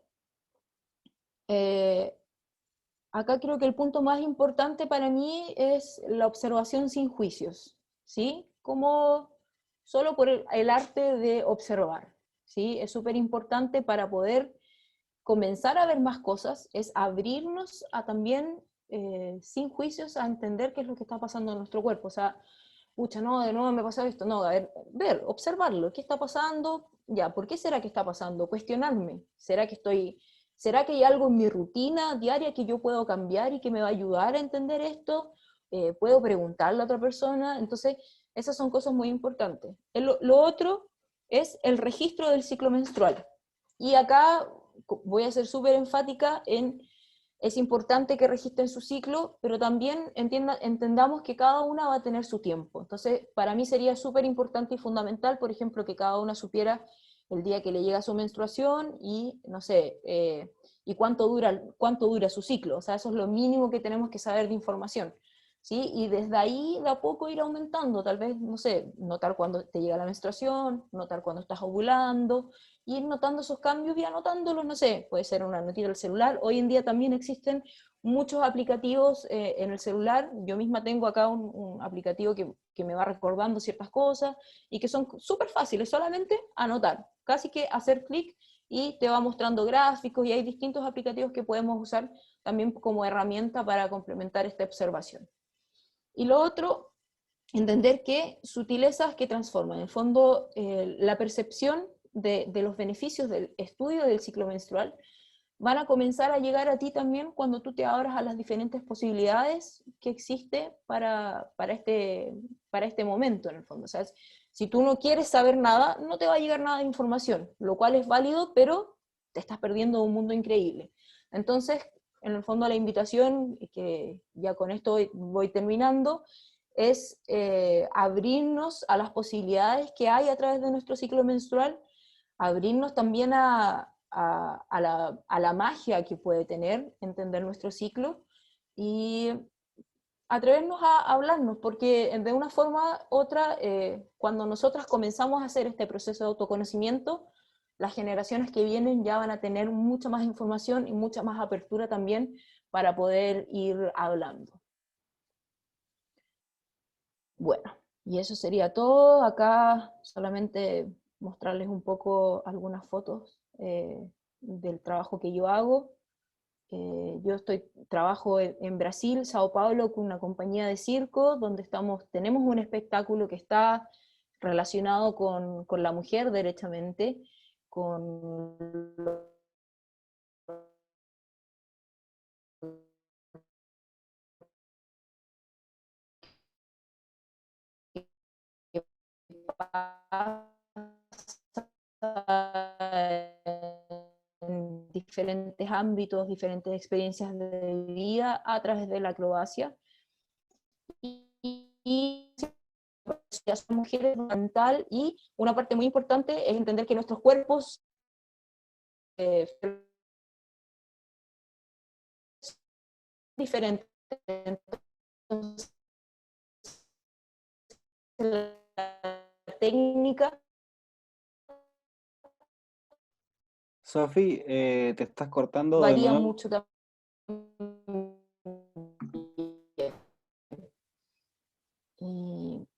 Acá creo que el punto más importante para mí es la observación sin juicios, ¿sí? Como solo por el arte de observar, ¿sí? Es súper importante para poder comenzar a ver más cosas, es abrirnos a también, sin juicios, a entender qué es lo que está pasando en nuestro cuerpo. O sea, pucha, no, de nuevo me pasa esto, no, a ver, observarlo, ¿qué está pasando? Ya, ¿por qué será que está pasando? Cuestionarme, ¿será que hay algo en mi rutina diaria que yo puedo cambiar y que me va a ayudar a entender esto? ¿Puedo preguntarle a otra persona? Entonces, esas son cosas muy importantes. Lo otro es el registro del ciclo menstrual. Y acá voy a ser súper enfática en, es importante que registren su ciclo, pero también entendamos que cada una va a tener su tiempo. Entonces, para mí sería súper importante y fundamental, por ejemplo, que cada una supiera el día que le llega su menstruación y, no sé, y cuánto dura su ciclo. O sea, eso es lo mínimo que tenemos que saber de información, ¿sí? Y desde ahí de a poco ir aumentando, tal vez, no sé, notar cuando te llega la menstruación, notar cuando estás ovulando, ir notando esos cambios y anotándolos, no sé, puede ser una notita del celular. Hoy en día también existen muchos aplicativos en el celular. Yo misma tengo acá un aplicativo que me va recordando ciertas cosas y que son súper fáciles, solamente anotar, casi que hacer clic y te va mostrando gráficos, y hay distintos aplicativos que podemos usar también como herramienta para complementar esta observación. Y lo otro, entender que sutilezas que transforman. En el fondo, la percepción de los beneficios del estudio del ciclo menstrual van a comenzar a llegar a ti también cuando tú te abras a las diferentes posibilidades que existe para este momento, en el fondo. O sea, si tú no quieres saber nada, no te va a llegar nada de información, lo cual es válido, pero te estás perdiendo un mundo increíble. Entonces, en el fondo, la invitación, que ya con esto voy terminando, es abrirnos a las posibilidades que hay a través de nuestro ciclo menstrual, abrirnos también a la magia que puede tener entender nuestro ciclo y atrevernos a hablarnos, porque de una forma u otra, cuando nosotras comenzamos a hacer este proceso de autoconocimiento, las generaciones que vienen ya van a tener mucha más información y mucha más apertura también para poder ir hablando. Bueno, y eso sería todo. Acá solamente mostrarles un poco algunas fotos del trabajo que yo hago. Yo trabajo en Brasil, Sao Paulo, con una compañía de circo, donde tenemos un espectáculo que está relacionado con la mujer derechamente, con en diferentes ámbitos, diferentes experiencias de vida a través de la acrobacia. Y las mujeres mental, y una parte muy importante es entender que nuestros cuerpos diferentes. Entonces, la técnica Sofi, te estás cortando de varía nuevo. mucho también. Y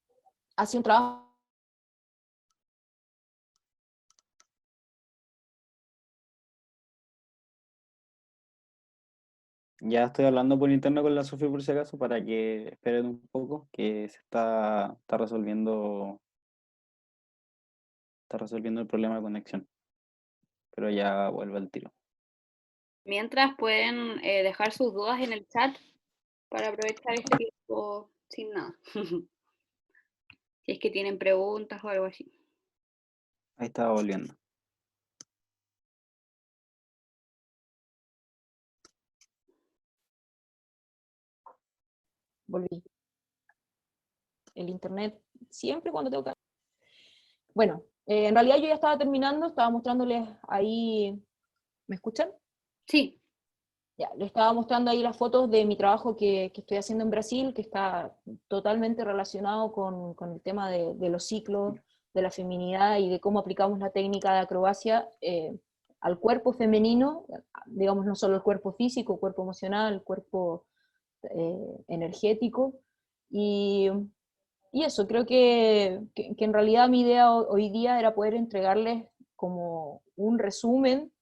hace un trabajo. Ya estoy hablando por interno con la Sofi por si acaso, para que esperen un poco, que está resolviendo el problema de conexión, pero ya vuelve al tiro. Mientras pueden dejar sus dudas en el chat para aprovechar este tiempo sin nada. Si es que tienen preguntas o algo así. Ahí estaba volviendo. Volví. El internet, siempre cuando tengo que... Bueno, en realidad yo ya estaba terminando, estaba mostrándoles ahí, ¿me escuchan? Sí, Ya, les estaba mostrando ahí las fotos de mi trabajo que estoy haciendo en Brasil, que está totalmente relacionado con el tema de los ciclos, de la feminidad y de cómo aplicamos la técnica de acrobacia al cuerpo femenino, digamos no solo el cuerpo físico, el cuerpo emocional, el cuerpo energético, y, y eso, creo que en realidad mi idea hoy día era poder entregarles como un resumen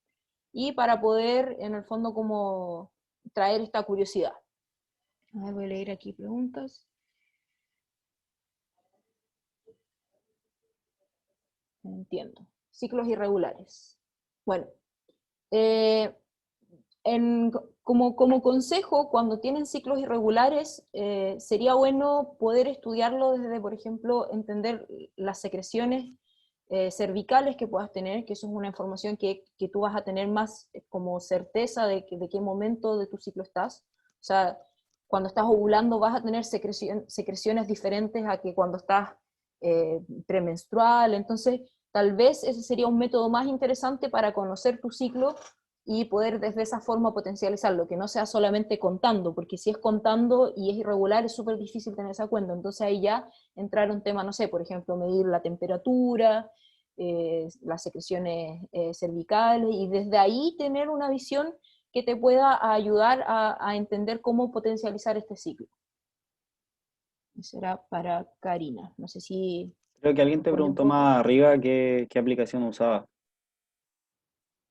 y para poder en el fondo como traer esta curiosidad. A ver, voy a leer aquí preguntas. Entiendo. Ciclos irregulares. Bueno, eh, como consejo, cuando tienen ciclos irregulares, sería bueno poder estudiarlo desde, por ejemplo, entender las secreciones cervicales que puedas tener, que eso es una información que tú vas a tener más como certeza de qué momento de tu ciclo estás. O sea, cuando estás ovulando vas a tener secreciones diferentes a que cuando estás premenstrual, entonces tal vez ese sería un método más interesante para conocer tu ciclo y poder desde esa forma potencializarlo, que no sea solamente contando, porque si es contando y es irregular es súper difícil tener esa cuenta, entonces ahí ya entrar un tema, no sé, por ejemplo, medir la temperatura, las secreciones cervicales, y desde ahí tener una visión que te pueda ayudar a entender cómo potencializar este ciclo. Eso era para Karina, no sé si Creo que alguien te respondí un preguntó poco. más arriba qué aplicación usaba.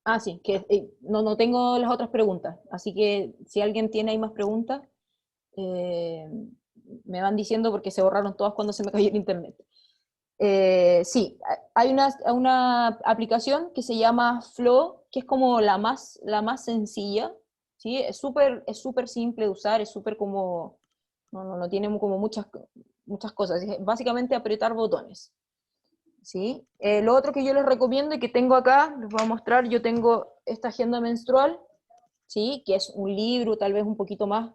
Ah, sí, que no tengo las otras preguntas, así que si alguien tiene ahí más preguntas, eh, me van diciendo porque se borraron todas cuando se me cayó el internet. Sí, hay una aplicación que se llama Flow, que es como la más sencilla, ¿sí? Es súper simple de usar, es súper como, no tiene como muchas cosas, es básicamente apretar botones. ¿Sí? Lo otro que yo les recomiendo y que tengo acá, les voy a mostrar, yo tengo esta agenda menstrual, ¿sí? Que es un libro tal vez un poquito más,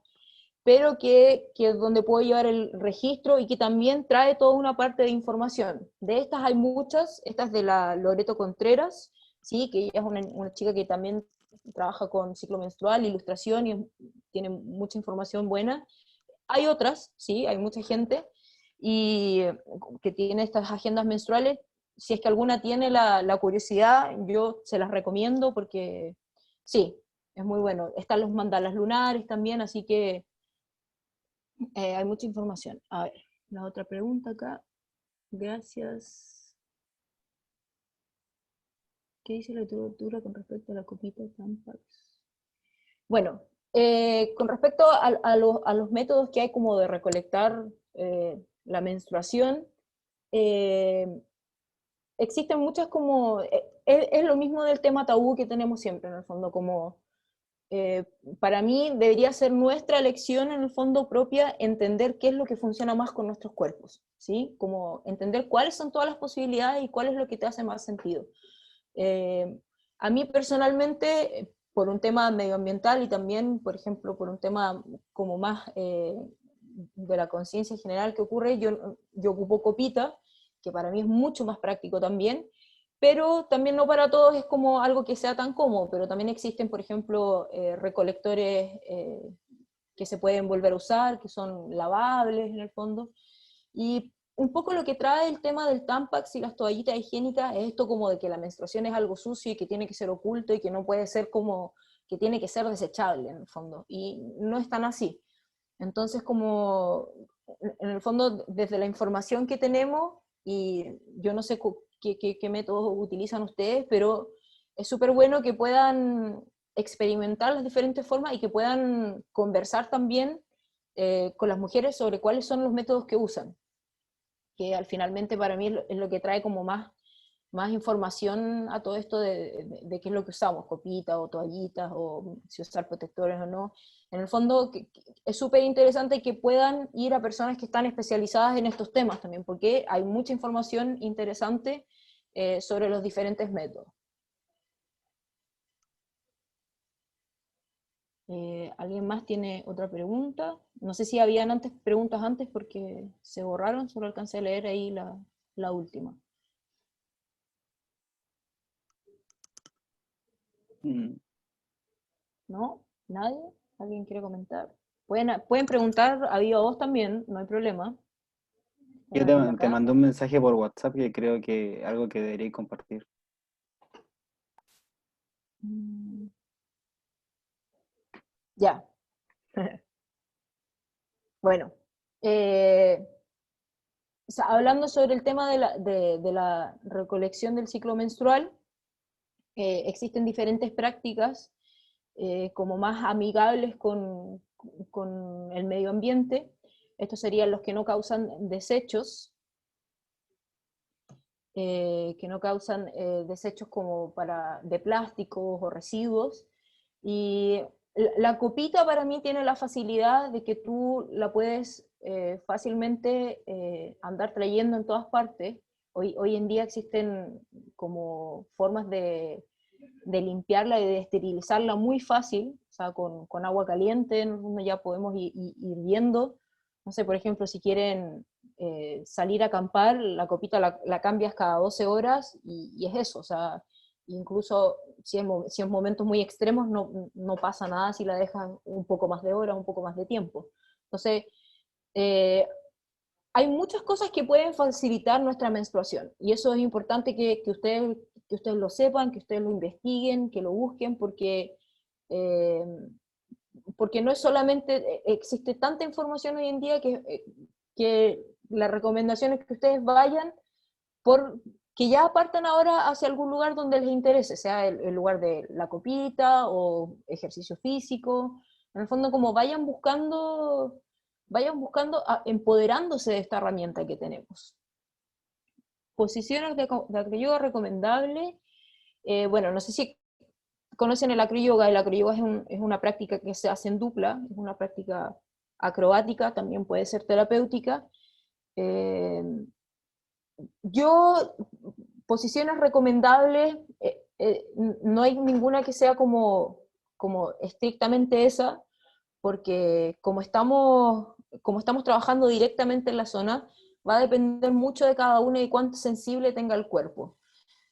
pero que es donde puedo llevar el registro y que también trae toda una parte de información. De estas hay muchas, esta es de la Loreto Contreras, ¿sí? Que ella es una chica que también trabaja con ciclo menstrual, ilustración y tiene mucha información buena. Hay otras, sí, hay mucha gente y que tiene estas agendas menstruales. Si es que alguna tiene la curiosidad, yo se las recomiendo porque sí, es muy bueno. Están los mandalas lunares también, así que hay mucha información. A ver, la otra pregunta acá. Gracias. ¿Qué dice la literatura con respecto a la copita Tampax? Bueno, con respecto a los métodos que hay como de recolectar la menstruación, eh, existen muchas como, es lo mismo del tema tabú que tenemos siempre en el fondo, como eh, para mí debería ser nuestra elección en el fondo propia entender qué es lo que funciona más con nuestros cuerpos, ¿sí? Como entender cuáles son todas las posibilidades y cuál es lo que te hace más sentido. Eh, a mí personalmente, por un tema medioambiental y también, por ejemplo, por un tema como más de la conciencia general que ocurre, yo ocupo copita, que para mí es mucho más práctico también, pero también no para todos es como algo que sea tan cómodo, pero también existen, por ejemplo, recolectores que se pueden volver a usar, que son lavables en el fondo, y un poco lo que trae el tema del Tampax y las toallitas higiénicas es esto como de que la menstruación es algo sucio y que tiene que ser oculto y que no puede ser como, que tiene que ser desechable en el fondo, y no es tan así. Entonces, como, en el fondo, desde la información que tenemos, y yo no sé qué métodos utilizan ustedes, pero es súper bueno que puedan experimentar las diferentes formas y que puedan conversar también con las mujeres sobre cuáles son los métodos que usan, que al finalmente para mí es lo que trae como más información a todo esto de qué es lo que usamos, copitas o toallitas, o si usar protectores o no. En el fondo es súper interesante que puedan ir a personas que están especializadas en estos temas también, porque hay mucha información interesante sobre los diferentes métodos. ¿Alguien más tiene otra pregunta? No sé si habían preguntas antes porque se borraron, solo alcancé a leer ahí la última. ¿No? ¿Nadie? ¿Alguien quiere comentar? Pueden preguntar a viva voz también, no hay problema. Yo Por te acá. mandé un mensaje por WhatsApp que creo que algo que debería compartir. Ya. Bueno. Hablando sobre el tema de la recolección del ciclo menstrual, existen diferentes prácticas como más amigables con el medio ambiente. Estos serían los que no causan desechos, desechos como de plásticos o residuos. Y la copita para mí tiene la facilidad de que tú la puedes fácilmente andar trayendo en todas partes. Hoy en día existen como formas de limpiarla y de esterilizarla muy fácil, o sea, con agua caliente, donde ya podemos ir viendo. No sé, por ejemplo, si quieren salir a acampar, la copita la cambias cada 12 horas y es eso, o sea, incluso si en momentos muy extremos no pasa nada si la dejan un poco más de horas, un poco más de tiempo. Entonces, eh, hay muchas cosas que pueden facilitar nuestra menstruación, y eso es importante que ustedes lo sepan, que ustedes lo investiguen, que lo busquen, eh, porque no es solamente, existe tanta información hoy en día que la recomendación es que ustedes vayan que ya partan ahora hacia algún lugar donde les interese, sea el lugar de la copita o ejercicio físico, en el fondo como empoderándose de esta herramienta que tenemos. Posiciones de acroyoga recomendable, bueno, no sé si conocen el acroyoga. El acroyoga es una práctica que se hace en dupla, es una práctica acrobática, también puede ser terapéutica. Eh, yo, posiciones recomendables, no hay ninguna que sea como estrictamente esa, porque como estamos trabajando directamente en la zona, va a depender mucho de cada una y cuánto sensible tenga el cuerpo.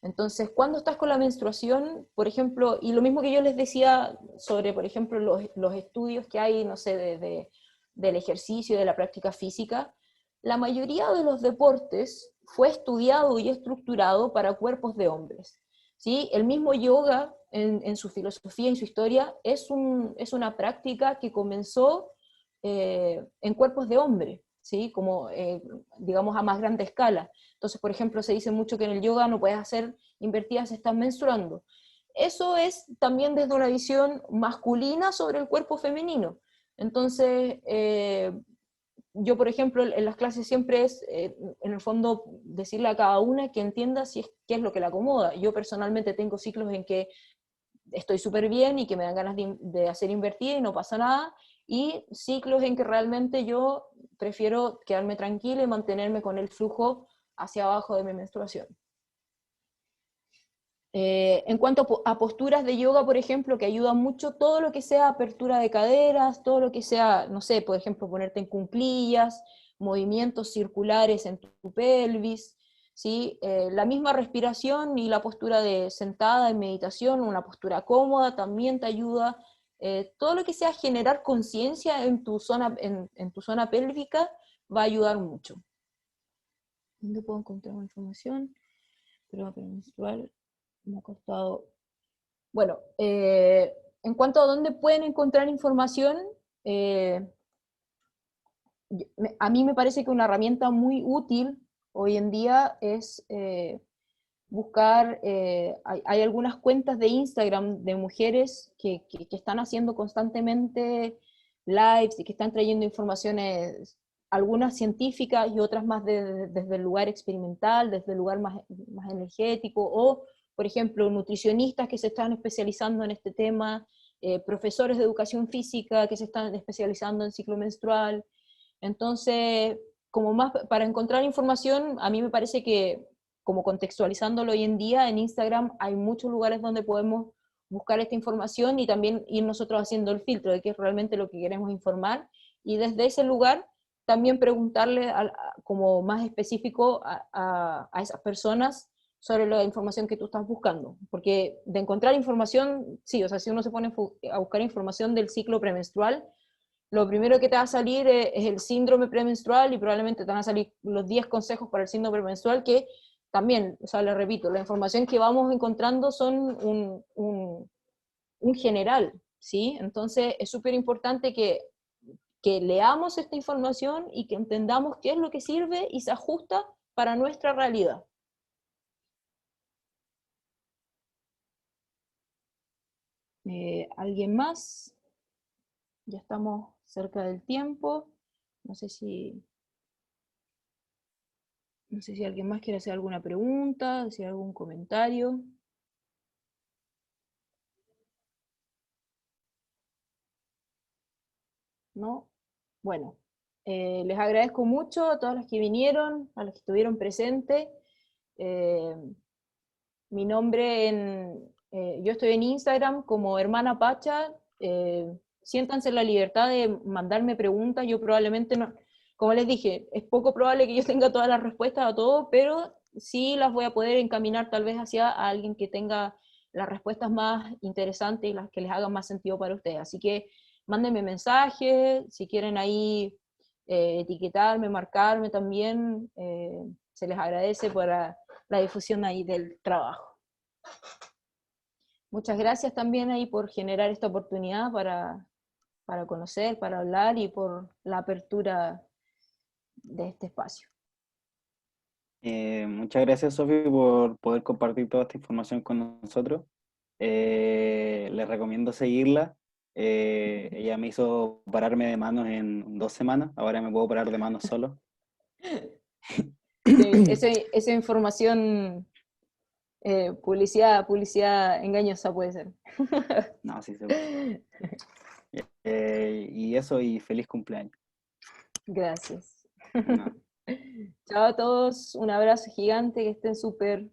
Entonces, cuando estás con la menstruación, por ejemplo, y lo mismo que yo les decía sobre, por ejemplo, los estudios que hay, no sé, del ejercicio y de la práctica física, la mayoría de los deportes fue estudiado y estructurado para cuerpos de hombres. ¿Sí? El mismo yoga, en su filosofía y su historia, es una práctica que comenzó en cuerpos de hombre, ¿sí? Como, digamos, a más grande escala. Entonces, por ejemplo, se dice mucho que en el yoga no puedes hacer invertidas si estás menstruando. Eso es también desde una visión masculina sobre el cuerpo femenino. Entonces, yo, por ejemplo, en las clases siempre es, en el fondo, decirle a cada una que entienda qué es lo que le acomoda. Yo personalmente tengo ciclos en que estoy súper bien y que me dan ganas de hacer invertida y no pasa nada, y ciclos en que realmente yo prefiero quedarme tranquila y mantenerme con el flujo hacia abajo de mi menstruación. En cuanto a posturas de yoga, por ejemplo, que ayudan mucho, todo lo que sea apertura de caderas, todo lo que sea, no sé, por ejemplo, ponerte en cuclillas, movimientos circulares en tu pelvis, ¿sí? La misma respiración y la postura de sentada en meditación, una postura cómoda, también te ayuda. Todo lo que sea generar conciencia en tu zona pélvica va a ayudar mucho. ¿Dónde puedo encontrar más información? Pero menstrual me ha costado. Bueno, en cuanto a dónde pueden encontrar información, a mí me parece que una herramienta muy útil hoy en día es buscar, hay algunas cuentas de Instagram de mujeres que están haciendo constantemente lives y que están trayendo informaciones, algunas científicas y otras más desde el lugar experimental, desde el lugar más energético, o, por ejemplo, nutricionistas que se están especializando en este tema, profesores de educación física que se están especializando en ciclo menstrual. Entonces, como más para encontrar información, a mí me parece que, como contextualizándolo hoy en día, en Instagram hay muchos lugares donde podemos buscar esta información y también ir nosotros haciendo el filtro de qué es realmente lo que queremos informar, y desde ese lugar también preguntarle como más específico a esas personas sobre la información que tú estás buscando, porque de encontrar información, sí, o sea, si uno se pone a buscar información del ciclo premenstrual, lo primero que te va a salir es el síndrome premenstrual y probablemente te van a salir los 10 consejos para el síndrome premenstrual, que también, o sea, le repito, la información que vamos encontrando son un general, ¿sí? Entonces es súper importante que leamos esta información y que entendamos qué es lo que sirve y se ajusta para nuestra realidad. ¿Alguien más? Ya estamos cerca del tiempo. No sé si alguien más quiere hacer alguna pregunta, decir algún comentario. ¿No? Bueno, les agradezco mucho a todas las que vinieron, a los que estuvieron presentes. Eh, Mi nombre yo estoy en Instagram como Hermana Pacha. Siéntanse en la libertad de mandarme preguntas. Yo probablemente no, como les dije, es poco probable que yo tenga todas las respuestas a todo, pero sí las voy a poder encaminar tal vez hacia alguien que tenga las respuestas más interesantes y las que les hagan más sentido para ustedes. Así que mándenme mensajes, si quieren ahí etiquetarme, marcarme también, se les agradece para la difusión ahí del trabajo. Muchas gracias también ahí por generar esta oportunidad para conocer, para hablar y por la apertura de este espacio. Muchas gracias, Sofi, por poder compartir toda esta información con nosotros. Les recomiendo seguirla. Ella me hizo pararme de manos en 2 semanas, ahora me puedo parar de manos solo. Sí, esa información, publicidad engañosa puede ser. No, sí se puede. Y eso, y feliz cumpleaños. Gracias. No. Chao a todos, un abrazo gigante, que estén súper.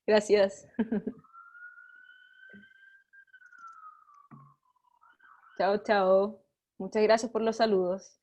Gracias. Chao, chao. Muchas gracias por los saludos.